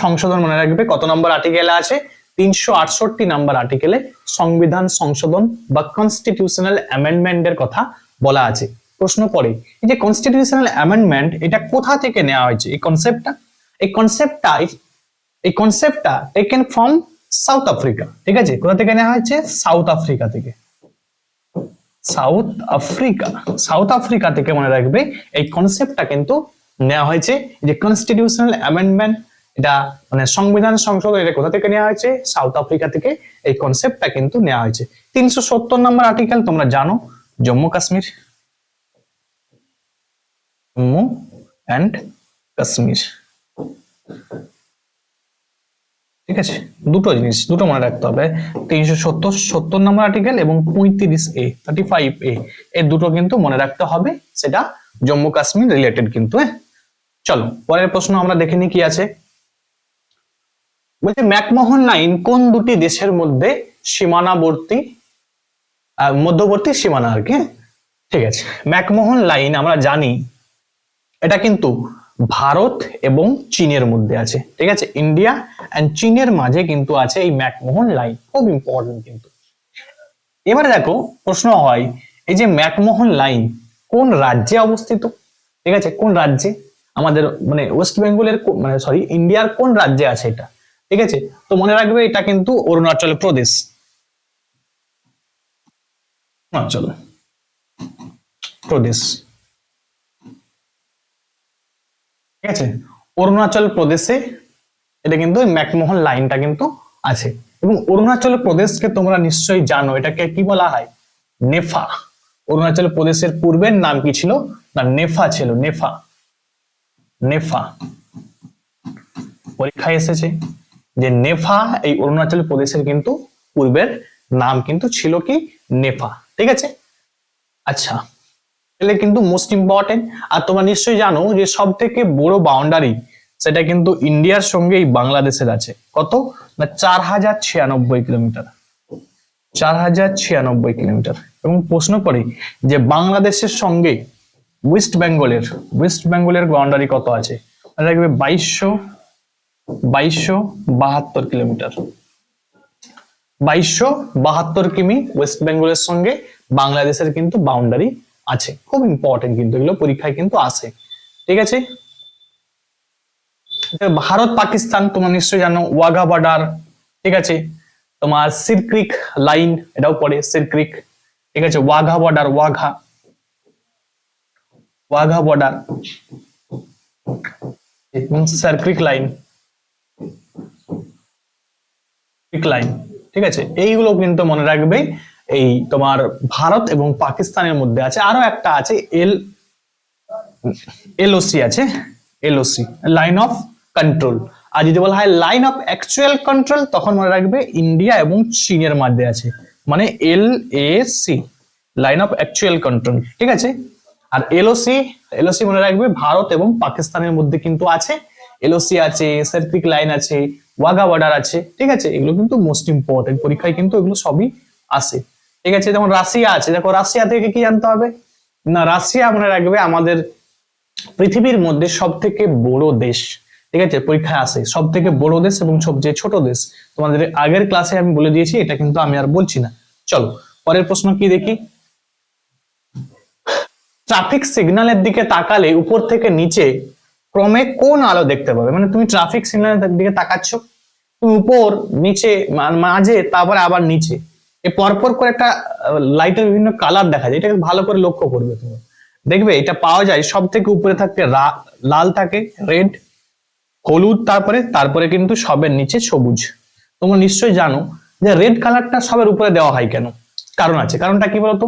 সংশোধন মনে রাখবে কত নম্বর আর্টিকেলে আছে? 368 নম্বর আর্টিকেলে সংবিধান সংশোধন বা কনস্টিটিউশনাল অ্যামেন্ডমেন্টের কথা বলা আছে। প্রশ্ন পড়ে এই যে কনস্টিটিউশনাল অ্যামেন্ডমেন্ট এটা কোথা থেকে নেওয়া হয়েছে? এই কনসেপ্টটা টেকেন ফ্রম সাউথ আফ্রিকা। ঠিক আছে, কোথা থেকে নেওয়া হয়েছে? সাউথ আফ্রিকা থেকে। সাউথ আফ্রিকা থেকে মনে রাখবে এই কনসেপ্টটা কিন্তু নেওয়া হয়েছে। যে কনস্টিটিউশনাল অ্যামেন্ডমেন্ট, এটা মানে সংবিধান সংশোধন, এটা কোথা থেকে নেওয়া হয়েছে? সাউথ আফ্রিকা থেকে এই কনসেপ্টটা কিন্তু নেওয়া হয়েছে। 370 নম্বর আর্টিকেল তোমরা জানো, জম্মু কাশ্মীর, জম্মু এন্ড কাশ্মীর। ঠিক আছে, দুটো জিনিস দুটো মনে রাখতে হবে, 370 নম্বর আর্টিকেল এবং 35A 35A এই দুটো কিন্তু মনে রাখতে হবে, সেটা জম্মু কাশ্মীর রিলেটেড কিন্তু। চলো পরের প্রশ্ন আমরা দেখে নিই কি আছে। বলছে ম্যাকমোহন লাইন কোন দুটি দেশের মধ্যে মধ্যবর্তী সীমানা আর কি। ঠিক আছে, ম্যাকমোহন লাইন আমরা জানি এটা কিন্তু ভারত এবং চীনের মধ্যে আছে। ঠিক আছে, ইন্ডিয়া এন্ড চীনের মাঝে কিন্তু আছে এই ম্যাকমোহন লাইন, খুব ইম্পর্টেন্ট কিন্তু। এবারে দেখো প্রশ্ন হয় এই যে ম্যাকমোহন লাইন কোন রাজ্যে অবস্থিত? ঠিক আছে, কোন রাজ্যে? আমাদের মানে ওয়েস্ট বেঙ্গলের মানে সরি ইন্ডিয়ার কোন রাজ্যে আছে এটা? ঠিক আছে, তো মনে রাখবে এটা কিন্তু অরুণাচল প্রদেশ। অরুণাচল প্রদেশ। ঠিক আছে, অরুণাচল প্রদেশে এটা কিন্তু ম্যাকমোহন লাইনটা কিন্তু আছে। এবং অরুণাচল প্রদেশকে তোমরা নিশ্চয়ই জানো, এটাকে কি বলা হয়? নেফা। অরুণাচল প্রদেশের পূর্বের নাম কি ছিল? না নেফা ছিল। নেফা পরীক্ষায় এসেছে যে নেফা এই অরুণাচল প্রদেশের কিন্তু পূর্বের নাম কিন্তু ছিল কি? নেফা। ঠিক আছে, আচ্ছা তাহলে কিন্তু মোস্ট ইম্পর্টেন্ট। আর তোমরা নিশ্চয়ই জানো যে সব থেকে বড় বাউন্ডারি সেটা কিন্তু ইন্ডিয়ার সঙ্গে এই বাংলাদেশের আছে। কত? না 4096 কিলোমিটার। 4096 কিলোমিটার। এবং প্রশ্ন করে যে বাংলাদেশের সঙ্গে ওয়েস্ট বেঙ্গলের বাউন্ডারি কত আছে? দেখবে 2272 কিলোমিটার। 2272 কিমি ওয়েস্ট বেঙ্গলের সঙ্গে বাংলাদেশের কিন্তু বাউন্ডারি আছে। খুব ইম্পর্টেন্ট কিন্তু, এগুলো পরীক্ষায় কিন্তু আসে। ঠিক আছে, ভারত পাকিস্তান তোমরা নিশ্চয়ই জানো, ওয়াঘা বর্ডার। ঠিক আছে, তোমার সিরক্রিক লাইন এটাও পড়ে, সিরক্রিক। ঠিক আছে, ওয়াঘা বর্ডার, ওয়াঘা বর্ডার এবং সার্ক্রিক লাইন। ঠিক আছে, এইগুলো কিন্তু মনে রাখবে এই তোমার ভারত এবং পাকিস্তানের মধ্যে আছে। আরো একটা আছে এলওসি আছে, এলওসি লাইন অফ কন্ট্রোল। আর যদি বলা হয় লাইন অফ অ্যাকচুয়াল কন্ট্রোল, তখন মনে রাখবে ইন্ডিয়া এবং চীনের মধ্যে আছে, মানে LAC line of actual control. ঠিক আছে, আর এলওসি মনে রাখবে ভারত এবং পাকিস্তানের মধ্যে কিন্তু আছে। এলওসি আছে, সার্ক্রিক লাইন আছে, ওয়াঘা বর্ডার আছে। ঠিক আছে, এগুলো কিন্তু মোস্ট ইম্পর্টেন্ট, পরীক্ষায় কিন্তু এগুলো সবই আসে। ঠিক আছে, যেমন রাশিয়া আছে, দেখো রাশিয়া থেকে কি জানতে হবে? না রাশিয়া মনে রাখবে আমাদের পৃথিবীর মধ্যে সব থেকে বড় দেশ। ঠিক আছে, পরীক্ষায় আসে সব থেকে বড় দেশ এবং সবচেয়ে ছোট দেশ। তোমাদের আগের ক্লাসে আমি বলে দিয়েছি, এটা কিন্তু আমি আর বলছি না। চলো পরের প্রশ্ন কি দেখি। ট্রাফিক সিগন্যালের দিকে তাকালে উপর থেকে নিচে ক্রমে কোন আলো দেখতে পাবে? মানে তুমি ট্রাফিক সিগন্যালের দিকে তাকাচ্ছ, তুমি উপর নিচে মাঝে তারপরে আবার নিচে, এই পরপর করে একটা লাইটের বিভিন্ন কালার দেখা যায়, এটাকে ভালো করে লক্ষ্য করবে তুমি। দেখবে এটা পাওয়া যায় সব থেকে উপরে থাকে লাল থাকে, রেড, হলুদ, তারপরে তারপরে কিন্তু সবের নিচে সবুজ। তোমরা নিশ্চয়ই জানো যে রেড কালারটা সবের উপরে দেওয়া হয় কেন? কারণ আছে। কারণটা কি বলতো?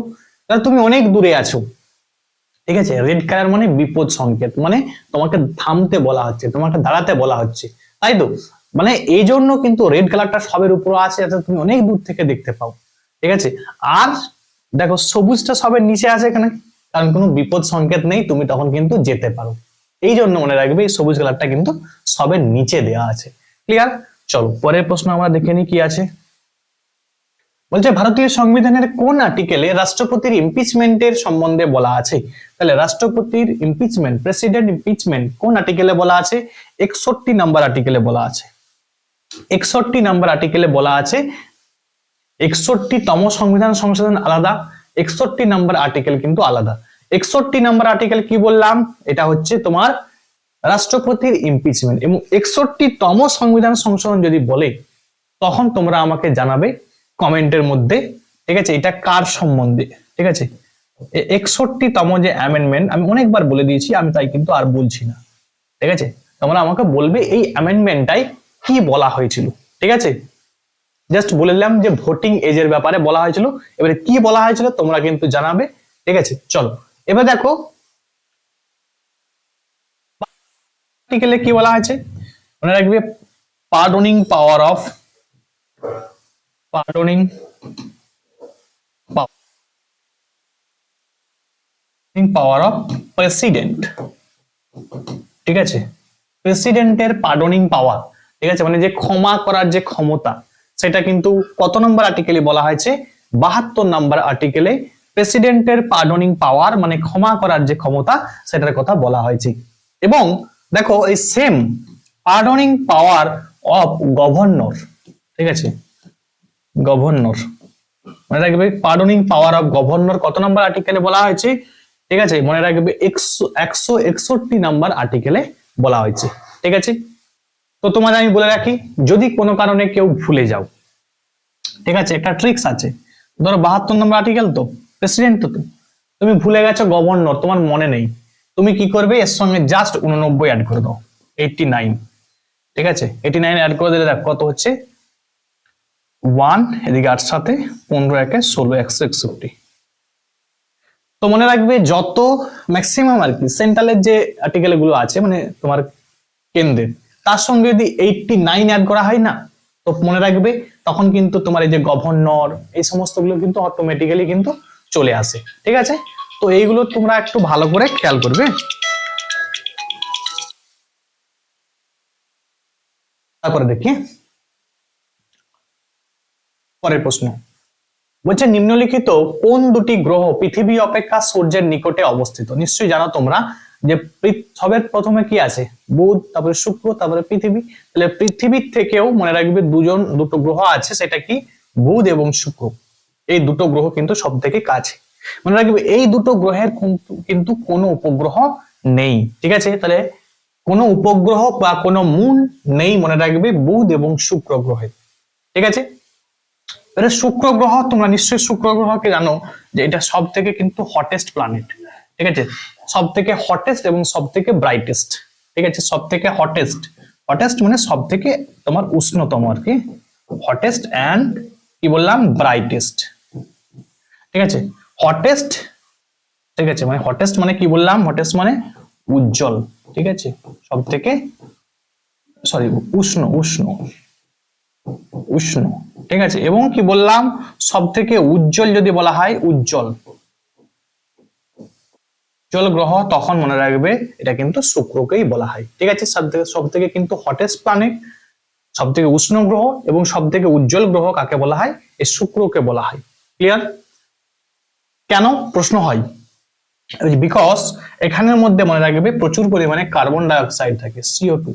তুমি অনেক দূরে আছো, ঠিক আছে, রেড কালার মানে বিপদ সংকেত, মানে তোমাকে থামতে বলা হচ্ছে, তোমাকে দাঁড়াতে বলা হচ্ছে, তাই তো? মানে এই জন্য কিন্তু রেড কালারটা সবের উপরে আছে, যাতে তুমি অনেক দূর থেকে দেখতে পাও, ঠিক আছে। আর দেখো সবুজটা সবের নিচে আছে এখানে, কারণ কোনো বিপদ সংকেত নেই, তুমি তখন কিন্তু যেতে পারো। এই জন্য মনে রাখবে এই সবুজ কালারটা কিন্তু সবের নিচে দেওয়া আছে। ক্লিয়ার? চলো পরের প্রশ্ন আমরা দেখে নিই কি আছে। বলছে ভারতীয় সংবিধানের কোন আর্টিকেলে রাষ্ট্রপতির ইমপিচমেন্টের সম্বন্ধে বলা আছে? তাহলে রাষ্ট্রপতির ইমপিচমেন্ট, প্রেসিডেন্ট ইমপিচমেন্ট কোন আর্টিকেলে বলা আছে? 61 নম্বর আর্টিকেলে বলা আছে। 61 নম্বর আর্টিকেলে বলা আছে। 61তম সংবিধান সংশোধন আলাদা, 61 নম্বর আর্টিকেল কিন্তু আলাদা। 61 নম্বর আর্টিকেল কি বললাম? এটা হচ্ছে তোমার রাষ্ট্রপতির ইমপিচমেন্ট। এবং 61তম সংবিধান সংশোধন যদি বলে, তখন তোমরা আমাকে জানাবে কমেন্টের মধ্যে, ঠিক আছে, এটা কার সম্বন্ধে, ঠিক আছে। 61তম যে অ্যামেন্ডমেন্ট, আমি অনেকবার বলে দিয়েছি, আমি তাই কিন্তু আর বলছি না, ঠিক আছে। তোমরা আমাকে বলবে এই অ্যামেন্ডমেন্টটাই কি বলা হয়েছিল, ঠিক আছে। জাস্ট বলে দিলাম যে ভোটিং এজের ব্যাপারে বলা হয়েছিল, এবারে কি বলা হয়েছিল তোমরা কিন্তু জানাবে, ঠিক আছে। চলো এবার দেখো আর্টিকেলে কি বলা হয়েছে, মনে রাখবে pardoning power of, pardoning power of president, ঠিক আছে। প্রেসিডেন্টের পার্ডনিং পাওয়ার, ঠিক আছে, মানে যে ক্ষমা করার যে ক্ষমতা, সেটা কিন্তু কত নম্বর আর্টিকেলে বলা হয়েছে? 72 নম্বর আর্টিকেলে প্রেসিডেন্টের পার্ডনিং পাওয়ার মানে ক্ষমা করার যে ক্ষমতা, সেটার কথা বলা হয়েছে। এবং দেখো এই same pardoning power of governor, ঠিক আছে, গভর্নর, মনে রাখবে পার্ডনিং পাওয়ার অফ গভর্নর কত নম্বর আর্টিকেলে বলা হয়েছে, ঠিক আছে, মনে রাখবে 161 নম্বর আর্টিকেলে বলা হয়েছে, ঠিক আছে। তো তোমাদের আমি বলে রাখি, যদি কোনো কারণে কেউ ভুলে যাও, ঠিক আছে, একটা ট্রিক্স আছে। ধরো 72 নম্বর আর্টিকেল তো প্রেসিডেন্ট, তো তুমি ভুলে গেছো গভর্নর, তোমার মনে নেই, তুমি কি করবে? এর সঙ্গে জাস্ট 89 অ্যাড করে দাও, 89, ঠিক আছে। 89 অ্যাড করে দিলে দেখ কত হচ্ছে, 1 এদিকে 8 সাথে 15 একে 16, 161। তো মনে রাখবে যত ম্যাক্সিমাম আর কি সেন্ট্রালের যে আর্টিকেল গুলো আছে, মানে তোমার কেন্দ্রের, তার সঙ্গে যদি 89 অ্যাড করা হয় না, তো মনে রাখবে তখন কিন্তু তোমার এই যে গভর্নর, এই সমস্ত গুলো কিন্তু অটোমেটিক্যালি কিন্তু চলে আসে, ঠিক আছে। তো এইগুলো তোমরা একটু ভালো করে খেয়াল করবে। তারপরে দেখি পরের প্রশ্ন। বলছে নিম্নলিখিত কোন দুটি গ্রহ পৃথিবী অপেক্ষা সূর্যের নিকটে অবস্থিত? নিশ্চয়ই জানো তোমরা যে সবের প্রথমে কি আছে? বুধ, তারপরে শুক্র, তারপরে পৃথিবী। তাহলে পৃথিবীর থেকেও মনে রাখবে দুটো গ্রহ আছে, সেটা কি? বুধ এবং শুক্র। এই দুটো গ্রহ কিন্তু সব থেকে কাছে। মনে রাখবে এই দুটো গ্রহের কিন্তু কোনো উপগ্রহ নেই, ঠিক আছে। তাহলে কোনো উপগ্রহ বা কোনো মুন নেই, মনে রাখবে বুধ এবং শুক্র গ্রহে, ঠিক আছে। এবারে শুক্র গ্রহ, তোমরা নিশ্চয়ই শুক্র গ্রহকে জানো যে এটা সব থেকে কিন্তু হটেস্ট প্ল্যানেট, ঠিক আছে, সব থেকে হটেস্ট এবং সব থেকে ব্রাইটেস্ট, ঠিক আছে। সব থেকে হটেস্ট, হটেস্ট মানে সব থেকে তোমার উষ্ণতম আর কি, হটেস্ট অ্যান্ড কি বললাম ব্রাইটেস্ট, ঠিক আছে। হটেস্ট, ঠিক আছে, মানে হটেস্ট মানে কি বললাম? হটেস্ট মানে উজ্জ্বল, ঠিক আছে, সব থেকে, সরি, উষ্ণ, উষ্ণ, উষ্ণ, ঠিক আছে। এবং কি বললাম? সব থেকে উজ্জ্বল যদি বলা হয়, উজ্জ্বল, উজ্জ্বল গ্রহ, তখন মনে রাখবে এটা কিন্তু শুক্রকেই বলা হয়, ঠিক আছে। সব থেকে কিন্তু হটেস্ট প্ল্যানেট, সব থেকে উষ্ণ গ্রহ এবং সব থেকে উজ্জ্বল গ্রহ কাকে বলা হয়? এই শুক্রকে বলা হয়। ক্লিয়ার? কেন প্রশ্ন হয়? বিকজ এখানের মধ্যে মনে রাখবে প্রচুর পরিমাণে কার্বন ডাই অক্সাইড থাকে, CO2,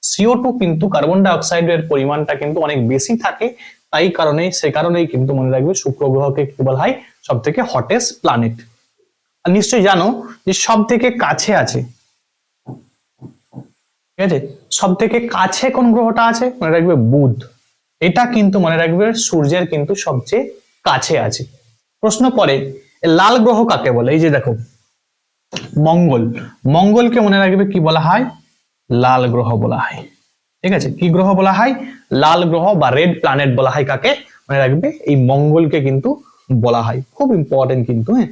CO2 কিন্তু কার্বন ডাই অক্সাইডের পরিমাণটা কিন্তু অনেক বেশি থাকে, তাই সে কারণেই কিন্তু মনে রাখবে শুক্র গ্রহকে কি বলা হয় সব থেকে হটেস্ট প্ল্যানেট। আর নিশ্চয়ই জানো যে সব থেকে কাছে আছে, ঠিক আছে, সব থেকে কাছে কোন গ্রহটা আছে, মনে রাখবে বুধ। এটা কিন্তু মনে রাখবে সূর্যের কিন্তু সবচেয়ে কাছে আছে। প্রশ্ন পরে লাল গ্রহ কাকে বলে, এই যে দেখো মঙ্গল, মঙ্গলকে মনে রাখবে কি বলা হয়, লাল গ্রহ বলা হয়। ঠিক আছে, কি গ্রহ বলা হয়, লাল গ্রহ বা রেড প্ল্যানেট বলা হয় কাকে, মনে রাখবে এই মঙ্গলকে কিন্তু বলা হয়। খুব ইম্পর্টেন্ট কিন্তু। হ্যাঁ,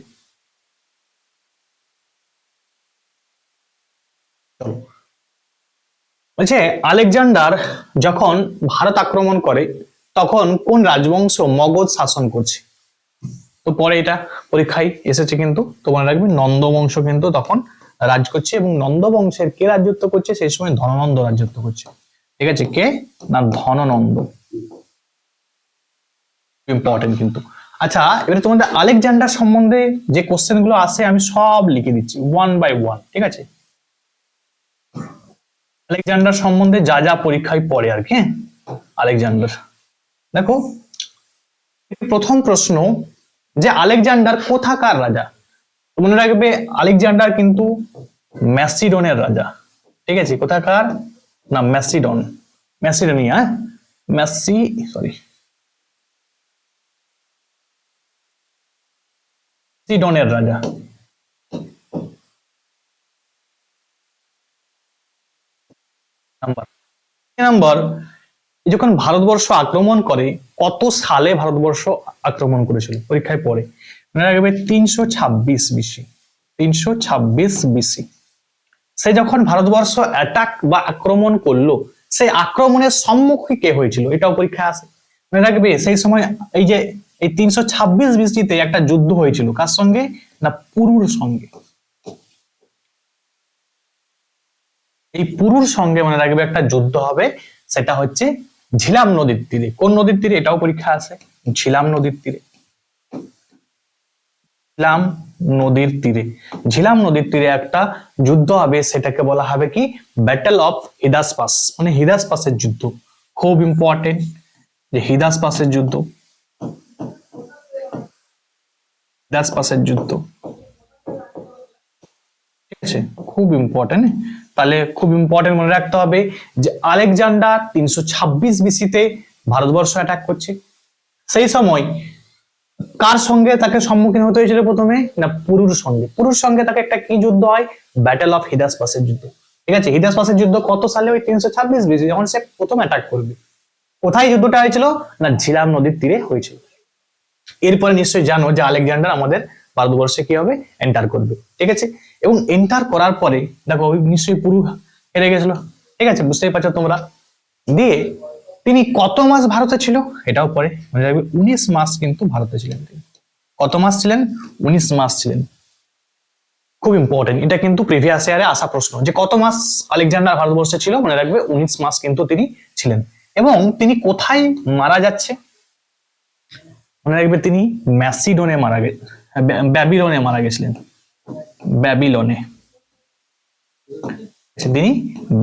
চলো বলছে আলেকজান্ডার যখন ভারত আক্রমণ করে তখন কোন রাজবংশ মগধ শাসন করছে। তো পরে এটা পরীক্ষায় এসেছে কিন্তু, তো মনে রাখবে নন্দ বংশ কিন্তু তখন রাজ করছে, এবং নন্দ বংশের কে রাজত্ব করছে সেই সময় ধননন্দ রাজত্ব করছে। ঠিক আছে, কে না ধননন্দ, ইম্পর্টেন্ট কিন্তু। আচ্ছা এবারে তোমাদের আলেকজান্ডার সম্বন্ধে যে কোশ্চেন গুলো আসে আমি সব লিখে দিচ্ছি ওয়ান বাই ওয়ান। ঠিক আছে, আলেকজান্ডার সম্বন্ধে যা যা পরীক্ষায় পড়ে আর কি। হ্যাঁ, আলেকজান্ডার দেখো প্রথম প্রশ্ন যে আলেকজান্ডার কোথাকার রাজা। মনে রাখবে আলেকজান্ডার কিন্তু ম্যাসিডনের রাজা। ঠিক আছে, কোথাকার না ম্যাসিডন, ম্যাসিডোনিয়া, ম্যাসিডনের রাজা। নাম্বার যখন ভারতবর্ষ আক্রমণ করে কত সালে ভারতবর্ষ আক্রমণ করেছিল, পরীক্ষায় পড়ে। মনে রাখবে 326 বিসি, 326 বিসি। সে যখন ভারতবর্ষ অ্যাটাক বা আক্রমণ করলো, সেই আক্রমণের সম্মুখীন কে হয়েছিল, এটাও পরীক্ষায় আসে। মনে রাখবে সেই সময় এই যে এই 326 বিসিতে একটা যুদ্ধ হয়েছিল, কার সঙ্গে না পুরুর সঙ্গে। এই পুরুর সঙ্গে মনে রাখবে একটা যুদ্ধ হবে, সেটা হচ্ছে ঝিলাম নদীর তীরে। কোন নদীর তীরে, এটাও পরীক্ষা আছে, ঝিলাম নদীর তীরে। ঝিলাম নদীর তীরে, ঝিলাম নদীর তীরে একটা যুদ্ধ হবে, সেটাকে বলা হবে কি ব্যাটল অফ হিদাসপাস, মানে হিদাসপাসের যুদ্ধ। খুব ইম্পর্টেন্ট যে হিদাসপাসের যুদ্ধ, হিদাসপাসের যুদ্ধ। ঠিক আছে, খুব ইম্পর্টেন্ট। তাহলে খুব ইম্পর্টেন্ট মনে রাখতে হবে যে আলেকজান্ডার 326 বিসিতে ভারতবর্ষ অ্যাটাক করছে। সেই সময় কার সঙ্গে তাকে সম্মুখীন হতে হয়েছিল প্রথমে না পুরুর সঙ্গে। পুরুর সঙ্গে তাকে একটা কি যুদ্ধ হয়, ব্যাটল অফ হিদাসপাসের যুদ্ধ। ঠিক আছে, হিদাসপাসের যুদ্ধ কত সালে, ওই 326 বিসি যখন সে প্রথম অ্যাটাক করবে। কোথায় যুদ্ধটা হয়েছিল না ঝিলাম নদীর তীরে হয়েছিল। এরপরে নিশ্চয়ই জানো যে আলেকজান্ডার আমাদের ভারতবর্ষে কি হবে, এন্টার করবে। ঠিক আছে, এবং এন্টার করার পরে দেখো নিশ্চয়ই পুরু হেরে গেছিল। ঠিক আছে, বুঝতেই পারছো তোমরা। দিয়ে তিনি কত মাস ভারতে ছিল, এটাও পরে মনে রাখবে 19 মাস কিন্তু ভারতে ছিলেন তিনি। কত মাস ছিলেন, 19 মাস ছিলেন। খুব ইম্পর্টেন্ট, এটা কিন্তু প্রিভিয়াস ইয়ারে আসা প্রশ্ন যে কত মাস আলেকজান্ডার ভারতবর্ষে ছিল। মনে রাখবে 19 মাস কিন্তু তিনি ছিলেন। এবং তিনি কোথায় মারা যাচ্ছে, মনে রাখবে তিনি ম্যাসিডনে মারা গেছেন, ব্যাবিলনে মারা গেছিলেন, ব্যাবিলনে। তিনি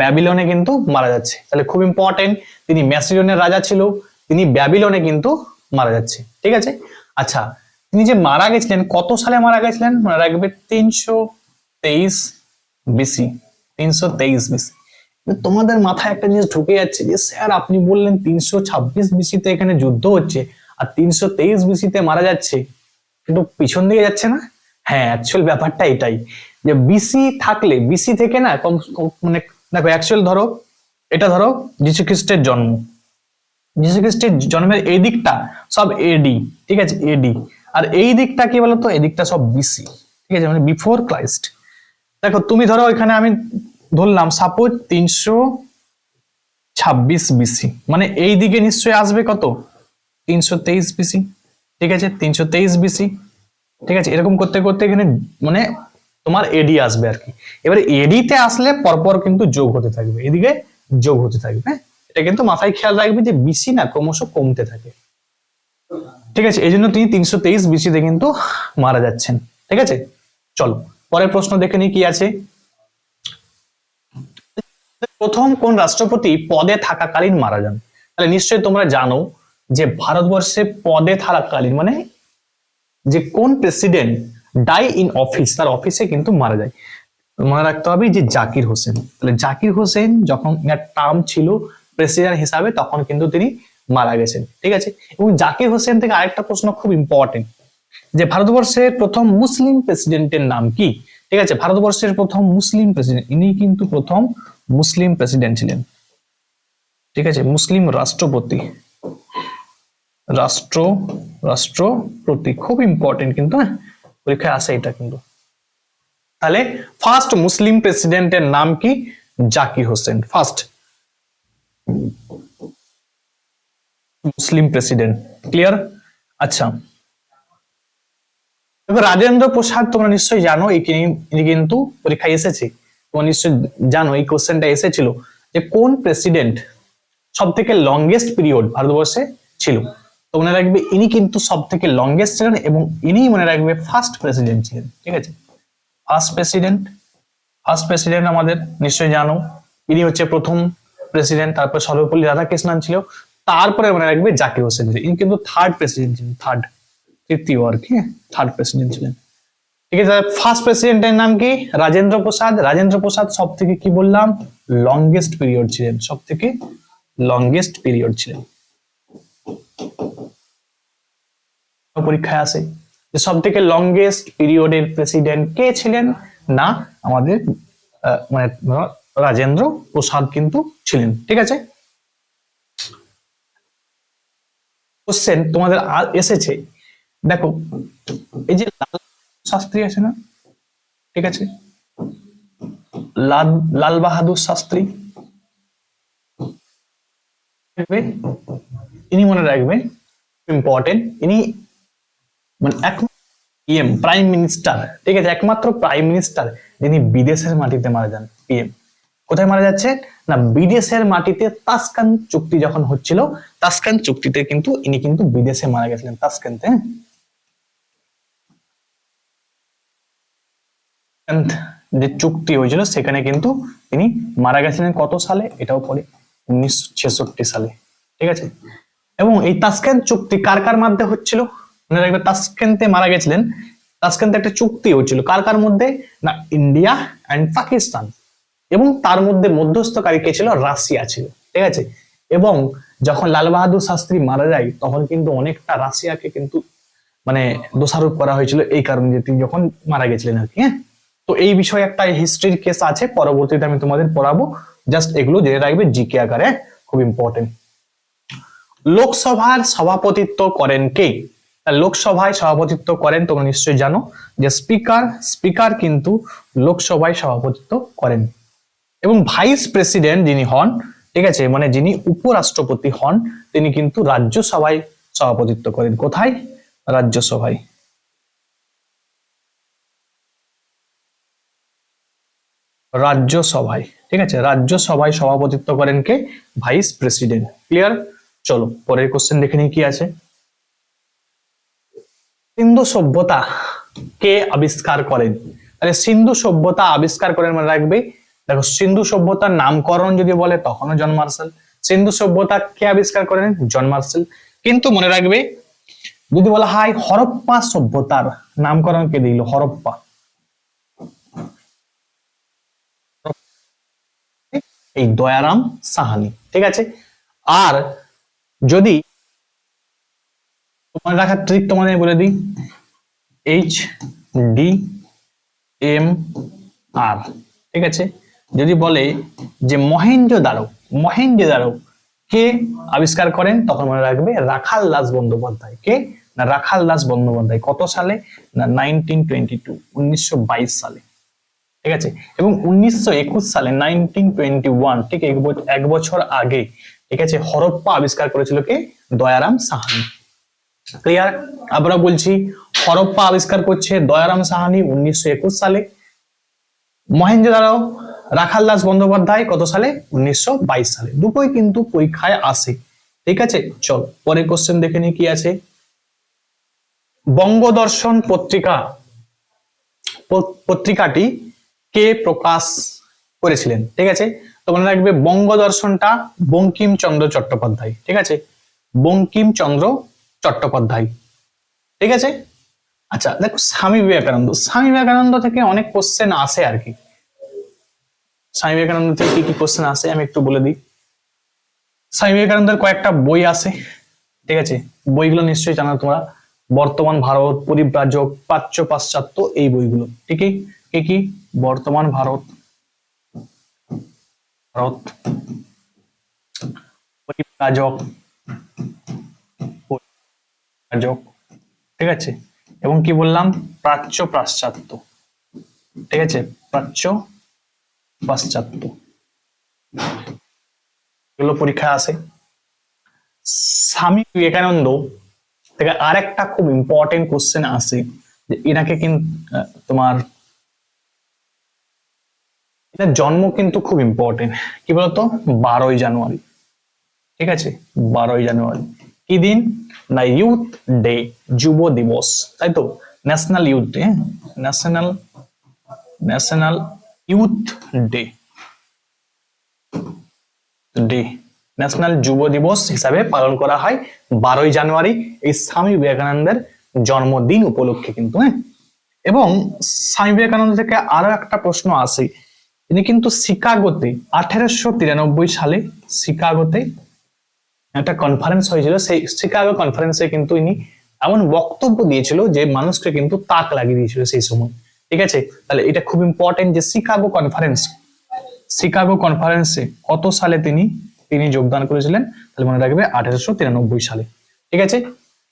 ব্যাবিলনে কিন্তু মারা যাচ্ছে। তাহলে খুব ইম্পর্টেন্ট, তিনি ম্যাসিডনের রাজা ছিল, তিনি ব্যাবিলনে কিন্তু মারা যাচ্ছে। ঠিক আছে, আচ্ছা তিনি যে মারা গেছিলেন কত সালে মারা গেছিলেন, মনে রাখবে 323 বিসি, 323 বিসি। তোমাদের মাথায় একটা জিনিস ঢুকে যাচ্ছে যে স্যার আপনি বললেন 326 বিসিতে এখানে যুদ্ধ হচ্ছে আর 323 বিসিতে মারা যাচ্ছে, একটু পিছন দিকে যাচ্ছে না। হ্যাঁ, অ্যাকচুয়াল ব্যাপারটা এটাই যে বিসি থাকলে বিসি থেকে না মানে দেখো অ্যাকচুয়াল ধরো, এটা ধরো যীশু খ্রিস্টের জন্ম, যীশু খ্রিস্টের জন্মের এই দিকটা সব এডি। ঠিক আছে, এডি। আর এই দিকটা কি বলতো, এই দিকটা সব বিসি। ঠিক আছে, মানে বিফোর ক্রাইস্ট। দেখো তুমি ধরো এখানে আমি ধরলাম সাপোজ 326 বিসি, মানে এই দিকে নিশ্চয়ই আসবে কত 323 বিসি। ঠিক আছে, 323 বিসি। ঠিক আছে, এরকম করতে করতে এখানে মানে তোমার এডি আসবে আর কি। এবারে এডিতে আসলে পরপর কিন্তু যোগ হতে থাকবে, এদিকে যোগ হতে থাকবে। হ্যাঁ, এটা কিন্তু মাথায় খেয়াল রাখবে যে বিসি না ক্রমশ কমতে থাকে। ঠিক আছে, এই জন্য তিনি 323 বিসিতে কিন্তু মারা যাচ্ছেন। ঠিক আছে, চলো পরের প্রশ্ন দেখে নি কি আছে। প্রথম কোন রাষ্ট্রপতি পদে থাকাকালীন মারা যান? তাহলে নিশ্চয়ই তোমরা জানো যে ভারতবর্ষে পদে থাকাকালীন মানে যে কোন প্রেসিডেন্ট ডাই ইন অফিস, তার অফিসে কিন্তু মারা যায়। মনে রাখতে হবে যে জাকির হোসেন। তাহলে জাকির হোসেন যখন এর টার্ম ছিল প্রেসিডেন্ট হিসাবে তখন কিন্তু তিনি মারা গেছেন, ঠিক আছে। এবং জাকির হোসেন থেকে আরেকটা প্রশ্ন খুব ইম্পর্টেন্ট, যে ভারতবর্ষের প্রথম মুসলিম প্রেসিডেন্টের নাম কি? ঠিক আছে, ভারতবর্ষের প্রথম মুসলিম প্রেসিডেন্ট, ইনি কিন্তু প্রথম মুসলিম প্রেসিডেন্ট ছিলেন, ঠিক আছে। মুসলিম রাষ্ট্রপতি, রাষ্ট্রপতি খুব ইম্পর্টেন্ট কিন্তু, হ্যাঁ পরীক্ষায় আসে এটা কিন্তু। তাহলে ফার্স্ট মুসলিম প্রেসিডেন্টের নাম কি? জাকির হোসেন, ফার্স্ট মুসলিম প্রেসিডেন্ট। ক্লিয়ার? আচ্ছা, এবার রাজেন্দ্র প্রসাদ তোমরা নিশ্চয়ই জানো, ইনি কিন্তু পরীক্ষায় এসেছে, তোমরা নিশ্চয়ই জানো এই কোশ্চেনটা এসেছিল যে কোন প্রেসিডেন্ট সব থেকে লংগেস্ট পিরিয়ড ভারতবর্ষে ছিল। তো মনে রাখবে ইনি কিন্তু সব থেকে লংগেস্ট ছিলেন এবং ইনি মনে রাখবে ফার্স্ট প্রেসিডেন্ট ছিলেন, ঠিক আছে। ফার্স্ট প্রেসিডেন্ট আমাদের নিশ্চয়ই জানো, ইনি হচ্ছে প্রথম প্রেসিডেন্ট। তারপর সর্বপল্লী রাধাকৃষ্ণন ছিল, তারপরে মনে রাখবে জাকির হোসেন ছিল। ইনি কিন্তু থার্ড প্রেসিডেন্ট ছিলেন, তৃতীয় আর কি, থার্ড প্রেসিডেন্ট ছিলেন, ঠিক আছে। ফার্স্ট প্রেসিডেন্টের নাম কি? রাজেন্দ্র প্রসাদ। রাজেন্দ্র প্রসাদ সব থেকে কি বললাম, লংগেস্ট পিরিয়ড ছিলেন, সব থেকে লংগেস্ট পিরিয়ড ছিলেন। পরীক্ষায় আসে যে সব থেকে লংগেস্ট পিরিয়ডের প্রেসিডেন্ট কে ছিলেন? না আমাদের মানে রাজেন্দ্র প্রসাদ কিন্তু ছিলেন, ঠিক আছে। কোশ্চেন তোমাদের এসেছে, দেখো এই যে লাল শাস্ত্রী আছে না, ঠিক আছে, লাল বাহাদুর শাস্ত্রী, ইনি মনে রাখবে ইম্পর্টেন্ট, ইনি মানে প্রাইম মিনিস্টার, ঠিক আছে, একমাত্র প্রাইম মিনিস্টার যিনি বিদেশের মাটিতে মারা যান। পিএম কোথায় মারা যাচ্ছে না, বিদেশের মাটিতে। তাসকান চুক্তি যখন হচ্ছিল, তাসকান চুক্তিতে কিন্তু ইনি কিন্তু বিদেশে মারা গেছিলেন, তাসকান্তে। যে চুক্তি হয়েছিল সেখানে কিন্তু তিনি মারা গেছিলেন কত সালে, এটাও পরে 1966 সালে, ঠিক আছে। এবং এই তাসকেন্ট চুক্তি কার কার মধ্যে হচ্ছিল? মনে রাখবে তাসকেন্তে মারা গেছিলেন, তাসকেন্তে একটা চুক্তি হচ্ছিল কার কার মধ্যে না, ইন্ডিয়া এন্ড পাকিস্তান, এবং তার মধ্যে মধ্যস্থকারী কে ছিল? রাশিয়া ছিল, ঠিক আছে। এবং যখন লাল বাহাদুর শাস্ত্রী মারা যায় তখন কিন্তু অনেকটা রাশিয়াকে কিন্তু মানে দোষারোপ করা হয়েছিল এই কারণে যে তিনি যখন মারা গেছিলেন আর কি, হ্যাঁ। তো এই বিষয়ে একটা হিস্ট্রির কেস আছে, পরবর্তীতে আমি তোমাদের পড়াবো, জাস্ট এগুলো জেনে রাখবে জিকে আকারে, খুব ইম্পর্টেন্ট। লোকসভার সভাপতিত্ব করেন কে? লোকসভায় সভাপতিত্ব করেন তোমরা নিশ্চয়ই জানো যে স্পিকার কিন্তু লোকসভায় সভাপতিত্ব করেন। এবং ভাইস প্রেসিডেন্ট যিনি হন, ঠিক আছে, মানে যিনি উপরাষ্ট্রপতি হন, তিনি কিন্তু রাজ্যসভায় সভাপতিত্ব করেন। কোথায়? রাজ্যসভায়। রাজ্যসভায়, ঠিক আছে, রাজ্যসভায় সভাপতিত্ব করেন কে? Vice president. ক্লিয়ার? চলো পরের কোশ্চেন দেখে নিই কি আছে। সিন্ধু সভ্যতা কে আবিষ্কার করেন? তাহলে সিন্ধু সভ্যতা আবিষ্কার করেন মনে রাখবে, দেখো সিন্ধু সভ্যতার নামকরণ যদি বলে তখনও জন মার্শাল। সিন্ধু সভ্যতা কে আবিষ্কার করেন? John Marshall. কিন্তু মনে রাখবে যদি বলা হয় হরপ্পা সভ্যতার নামকরণ কে দিল? হরপ্পা, এই দয়ারাম সাহানি, ঠিক আছে। আর যদি মনে রাখার ট্রিক তোমাদের বলে দিই, HDMR, ঠিক আছে। যদি বলে যে মহেঞ্জোদারো কে আবিষ্কার করেন তখন মনে রাখবে রাখাল দাস বন্দ্যোপাধ্যায়। কে না, রাখাল দাস বন্দ্যোপাধ্যায়। কত সালে না 1922, 1922 সালে, ঠিক আছে। এবং 1921 সালে 1921, ঠিক এক বছর আগে, ঠিক আছে, হরপ্পা আবিষ্কার করেছিল কে? দয়ারাম সাহানি। ক্লিয়ার? আমরা বলছি হরপ্পা আবিষ্কার করছে দয়ারাম সাহানি 1921 সালে, মহেঞ্জোদারো রাখাল দাস বন্দ্যোপাধ্যায় কত সালে? 1922 সালে। দুটোই কিন্তু পরীক্ষায় আসে, ঠিক আছে। চল পরের কোশ্চেন দেখে নি কি আছে। বঙ্গদর্শন পত্রিকাটি কে প্রকাশ করেছিলেন? ঠিক আছে, তো মনে রাখবে বঙ্গদর্শনটা বঙ্কিমচন্দ্র চট্টোপাধ্যায়, ঠিক আছে, বঙ্কিমচন্দ্র চট্টোপাধ্যায়, ঠিক আছে। আচ্ছা দেখো স্বামী বিবেকানন্দ, স্বামী বিবেকানন্দ থেকে অনেক কোশ্চেন আসে আর কি। স্বামী বিবেকানন্দ থেকে কি কি কোশ্চেন আসে আমি একটু বলে দিই। স্বামী বিবেকানন্দের কয়েকটা বই আছে, ঠিক আছে, বইগুলো নিশ্চয়ই জানো তোমরা। বর্তমান ভারত, পরিব্রাজক, প্রাচ্য পাশ্চাত্য, এই বইগুলো। ঠিক কি কি? বর্তমান ভারত, ভারত, পরিব্রাজক, পরিব্রাজক, ঠিক আছে, এবং কি বললাম, প্রাচ্য পাশ্চাত্য, ঠিক আছে, প্রাচ্য পাশ্চাত্য, এগুলো পরীক্ষা আসে। স্বামী বিবেকানন্দ থেকে আরেকটা খুব ইম্পর্টেন্ট কোশ্চেন আসে, যে এনাকে কিন্তু তোমার এটার জন্ম কিন্তু খুব ইম্পর্টেন্ট, কি বলতো, 12ই জানুয়ারি, ঠিক আছে, 12ই জানুয়ারি। কি দিন? না ইউথ ডে, যুব দিবস, তাই তো, national youth day, national national youth day, day national যুব দিবস হিসাবে পালন করা হয় 12ই জানুয়ারি, এই স্বামী বিবেকানন্দের জন্মদিন উপলক্ষে কিন্তু। হ্যাঁ, এবং স্বামী বিবেকানন্দ থেকে আরো একটা প্রশ্ন আসে, তিনি কিন্তু শিকাগোতে 1893 সালে শিকাগোতে একটা কনফারেন্স হয়েছিল, সেই শিকাগো কনফারেন্সে কিন্তু ইনি এমন বক্তব্য দিয়েছিল যে মানুষকে কিন্তু তাক লাগিয়ে দিয়েছিল সেই সময়, ঠিক আছে। তাহলে এটা খুব ইম্পর্টেন্ট যে শিকাগো কনফারেন্স, শিকাগো কনফারেন্সে কত সালে তিনি তিনি যোগদান করেছিলেন? তাহলে মনে রাখবে 1893 সালে, ঠিক আছে।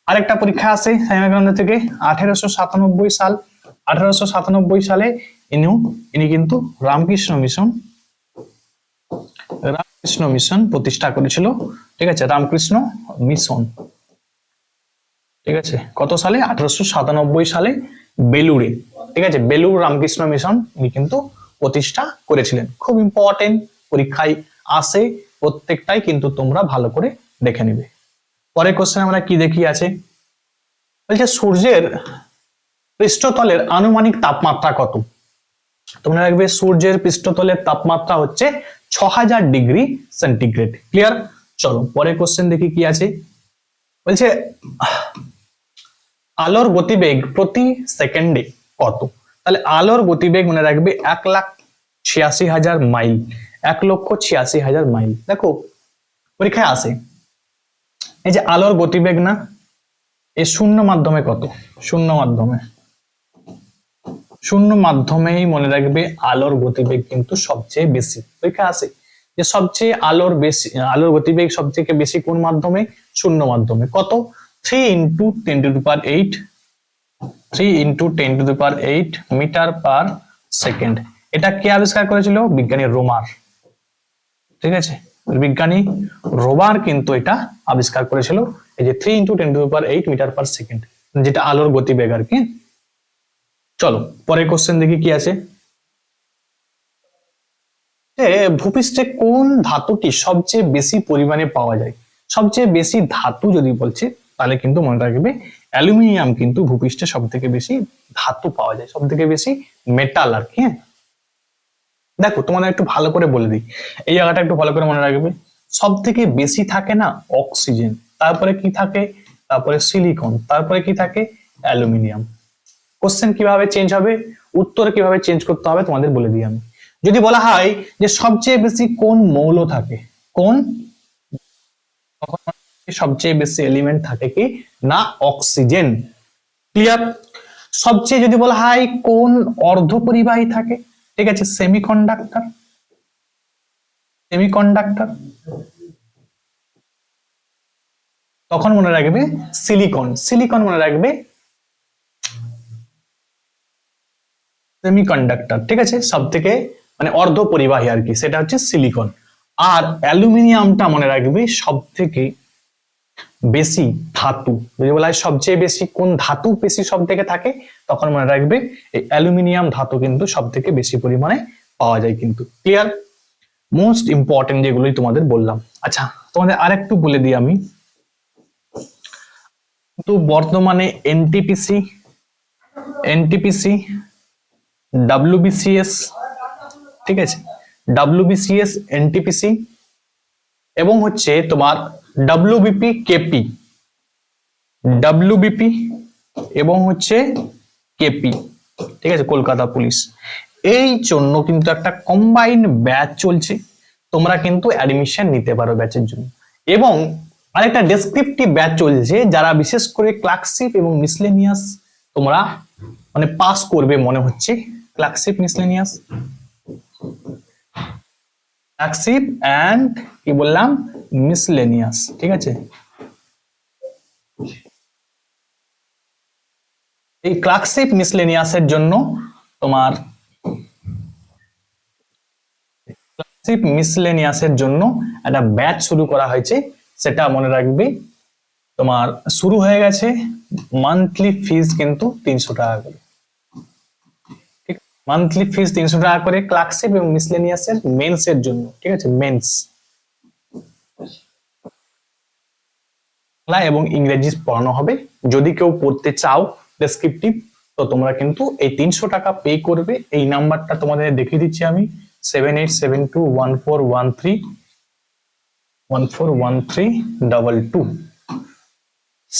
আরেকটা পরীক্ষা আসে স্বামী বিবেকানন্দ থেকে 1897 সাল, 1897 সালে ইনি কিন্তু রামকৃষ্ণ মিশন, রামকৃষ্ণ মিশন প্রতিষ্ঠা করেছিল, ঠিক আছে, রামকৃষ্ণ মিশন, ঠিক আছে, কত সালে? 1897 সালে বেলুড়ে, ঠিক আছে, বেলুড় রামকৃষ্ণ মিশন ইনি কিন্তু প্রতিষ্ঠা করেছিলেন। খুব ইম্পর্টেন্ট, পরীক্ষায় আসে প্রত্যেকটাই, কিন্তু তোমরা ভালো করে দেখে নিবে। পরের কোশ্চেন আমরা কি দেখি আছে, বলছে সূর্যের পৃষ্ঠতলের আনুমানিক তাপমাত্রা কত? তোমরা রাখবে সূর্যের পৃষ্ঠতলের তাপমাত্রা হচ্ছে 6000 ডিগ্রি সেন্টিগ্রেড। ক্লিয়ার? চলো পরের কোশ্চেন দেখি কি আছে, বলছে আলোর গতিবেগ প্রতি সেকেন্ডে কত? তাহলে আলোর গতিবেগ মনে রাখবে 1,86,000 মাইল, 1,86,000 মাইল। দেখো পরীক্ষায় আসে এই যে আলোর গতিবেগ না, এই শূন্য মাধ্যমে কত? শূন্য মাধ্যমে, শূন্য মাধ্যমেই মনে রাখবে আলোর গতিবেগ কিন্তু সবচেয়ে বেশি। পরীক্ষা আসে যে সবচেয়ে আলোর গতিবেগ সবচেয়ে বেশি কোন মাধ্যমে? শূন্য মাধ্যমে। কত? 3 × 10⁸, 3 × 10⁸ মিটার পার সেকেন্ড। এটা কে আবিষ্কার করেছিল? বিজ্ঞানী রোমার, ঠিক আছে, বিজ্ঞানী রোমার কিন্তু এটা আবিষ্কার করেছিল, এই যে 3 × 10⁸ মিটার পার সেকেন্ড, যেটা আলোর গতিবেগ আর কি। চলো পরের কোশ্চেন দেখি কি আছে, ভূপৃষ্ঠে কোন ধাতুটি সবচেয়ে বেশি পরিমাণে পাওয়া যায়? সবচেয়ে বেশি ধাতু যদি বলছে তাহলে কিন্তু মনে রাখবে অ্যালুমিনিয়াম কিন্তু ভূপৃষ্ঠে সব থেকে বেশি ধাতু পাওয়া যায়, সব থেকে বেশি মেটাল আর কি। দেখো তোমাদের একটু ভালো করে বলে দিই, এই জায়গাটা একটু ভালো করে মনে রাখবে। সব থেকে বেশি থাকে না অক্সিজেন, তারপরে কি থাকে? তারপরে সিলিকন, তারপরে কি থাকে? অ্যালুমিনিয়াম। কোশ্চেন কিভাবে চেঞ্জ হবে, উত্তর কিভাবে চেঞ্জ করতে হবে তোমাদের বলে দিই আমি। যদি বলা হয় যে সবচেয়ে বেশি কোন মৌল থাকে, কোন, সবচেয়ে বেশি এলিমেন্ট থাকে কি না? অক্সিজেন। ক্লিয়ার? সবচেয়ে যদি বলা হয় কোন অর্ধপরিবাহী থাকে, ঠিক আছে, সেমিকন্ডাক্টর, সেমিকন্ডাক্টর, তখন মনে রাখবে সিলিকন, সিলিকন মনে রাখবে সেমিকন্ডাক্টর, ঠিক আছে, সব থেকে মানে অর্ধপরিবাহী আর কি, সেটা হচ্ছে সিলিকন। আর অ্যালুমিনিয়ামটা মনে রাখবে সব থেকে বেশি ধাতু। যদি বলা হয় সবচেয়ে বেশি কোন ধাতু বেশি সব থেকে থাকে, তখন মনে রাখবে এই অ্যালুমিনিয়াম ধাতু কিন্তু সব থেকে বেশি পরিমাণে পাওয়া যায় কিন্তু। ক্লিয়ার? মোস্ট ইম্পর্টেন্ট যেগুলোই তোমাদের বললাম। আচ্ছা তোমাদের আরেকটু বলে দিই আমি, তো বর্তমানে এনটিপিসি, এনটিপিসি, ডাব্লিউবিসিএস, ঠিক আছে, WBCS NTPC এবং হচ্ছে তোমার WBP KP, WBP এবং হচ্ছে KP, ঠিক আছে, কলকাতা পুলিশ। এই জন্য কিন্তু একটা কম্বাইন্ড ব্যাচ চলছে, তোমরা কিন্তু অ্যাডমিশন নিতে পারো ব্যাচের জন্য। এবং আরেকটা ডেসক্রিপটিভ ব্যাচ চলছে, যারা বিশেষ করে ক্লার্কশিপ এবং মিসলেনিয়াস তোমরা মানে পাস করবে মনে হচ্ছে। ক্লার্কশিপ মিসলেনিয়াস, ক্লার্কশিপ অ্যান্ড কি বললাম, মিসলেনিয়াস, ঠিক আছে। এই ক্লার্কশিপ মিসলেনিয়াসের জন্য তোমার মিসলেনিয়াসের জন্য একটা ব্যাচ শুরু করা হয়েছে, সেটা মনে রাখবে। তোমার শুরু হয়ে গেছে, মান্থলি ফিজ কিন্তু 300 টাকা করে, ঠিক, মান্থলি ফিজ 300 টাকা করে ক্লার্কশিপ এবং মিসলেনিয়াসের মেন্স এর জন্য, ঠিক আছে, মেন্স বাংলা এবং ইংরেজি পড়ানো হবে। যদি কেউ পড়তে চাও ডেসক্রিপটিভ, তো তোমরা কিন্তু এই 300 টাকা পে করবে। এই নাম্বারটা তোমাদের দেখিয়ে দিচ্ছি আমি, 7872141322,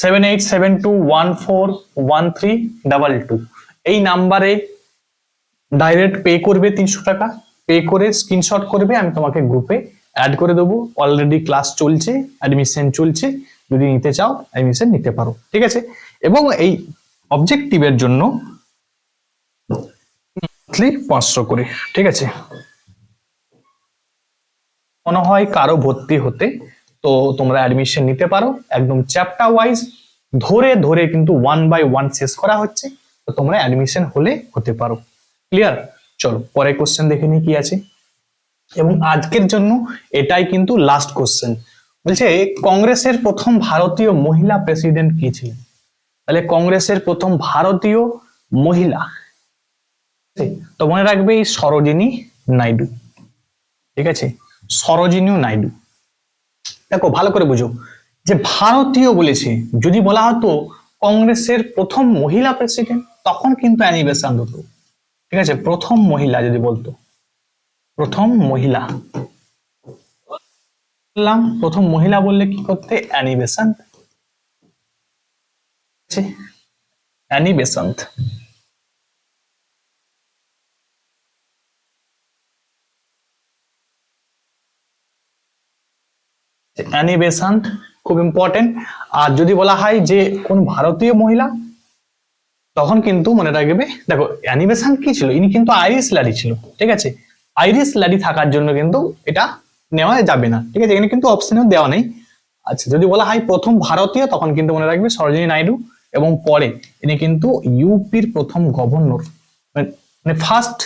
7872141322। এই নাম্বারে ডাইরেক্ট পে করবে 300 টাকা, পে করে স্ক্রিনশট করবে, আমি তোমাকে গ্রুপে অ্যাড করে দেবো। অলরেডি ক্লাস চলছে, অ্যাডমিশন চলছে, যদি নিতে চাও অ্যাডমিশন নিতে পারো, ঠিক আছে। এবং এই অবজেক্টিভের জন্য মান্থলি 500 করে, ঠিক আছে। মনে হয় কারো ভর্তি হতে, তো তোমরা অ্যাডমিশন নিতে পারো। একদম চ্যাপ্টার ওয়াইজ ধরে ধরে কিন্তু 1 বাই 1 শেষ করা হচ্ছে, তো তোমরা অ্যাডমিশন হলে হতে পারো। ক্লিয়ার? চলো পরের কোশ্চেন দেখে নিই কি আছে। এবং আজকের জন্য এটাই কিন্তু লাস্ট কোশ্চেন। বলছে কংগ্রেসের প্রথম ভারতীয় মহিলা প্রেসিডেন্ট কে ছিলেন? তাহলে কংগ্রেসের প্রথম ভারতীয় মহিলা, তো মনে রাখবে এই সরোজিনী নাইডু, ঠিক আছে, সরোজিনী নাইডু। দেখো ভালো করে বুঝো, যে ভারতীয় বলেছে, যদি বলা হতো কংগ্রেসের প্রথম মহিলা প্রেসিডেন্ট, তখন কিন্তু অ্যানি বেসান্ত হতো, ঠিক আছে। প্রথম মহিলা যদি বলতো, প্রথম মহিলা বললাম, প্রথম মহিলা বললে কি করতে, Annie Besant, Annie Besant. Annie Besant খুব ইম্পর্টেন্ট। আর যদি বলা হয় যে কোন ভারতীয় মহিলা, তখন কিন্তু মনে রাখবে, দেখো অ্যানি বেসান্ত কি ছিল, ইনি কিন্তু আইরিশ ল্যাডি ছিল, ঠিক আছে। আইরিশ ল্যাডি থাকার জন্য কিন্তু এটা নেওয়া যাবে না, ঠিক আছে, এখানে কিন্তু অপশনেও দেওয়া নেই। আচ্ছা, যদি বলা হয় প্রথম ভারতীয়, তখন কিন্তু মনে রাখবে সরোজিনী নাইডু। এবং পরে ইনি কিন্তু ইউপির প্রথম গভর্নর, মানে ফার্স্ট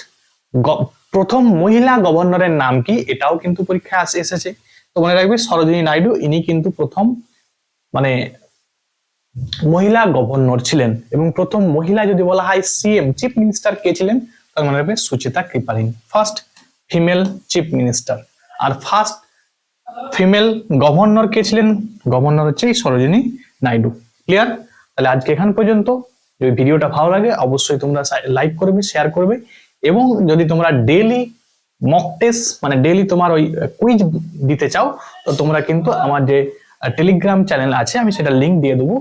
প্রথম মহিলা গভর্নরের নাম কি, এটাও কিন্তু পরীক্ষায় এসেছে। তো মনে রাখবে সরোজিনী নাইডু, ইনি কিন্তু প্রথম মানে মহিলা গভর্নর ছিলেন। এবং প্রথম মহিলা যদি বলা হয় সিএম, চিফ মিনিস্টার কে ছিলেন, তার মনে রাখবে Sucheta Kripalani, first female chief minister. আর ফার্স্ট ফিমেল গভর্নর কে ছিলেন, গভর্নর হচ্ছে সরোজিনী নাইডু। ক্লিয়ার? তাহলে আজকে এখান পর্যন্ত। যদি ভিডিওটা ভালো লাগে অবশ্যই তোমরা লাইক করবে, শেয়ার করবে। এবং যদি তোমরা ডেইলি মক টেস্ট মানে ডেইলি তোমার ওই কুইজ দিতে চাও, তো তোমরা কিন্তু আমার যে টেলিগ্রাম চ্যানেল আছে, আমি সেটা লিংক দিয়ে দেবো,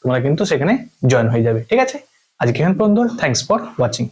তোমরা কিন্তু সেখানে জয়েন হয়ে যাবে, ঠিক আছে। আজকে এখান পর্যন্ত। Thanks for watching.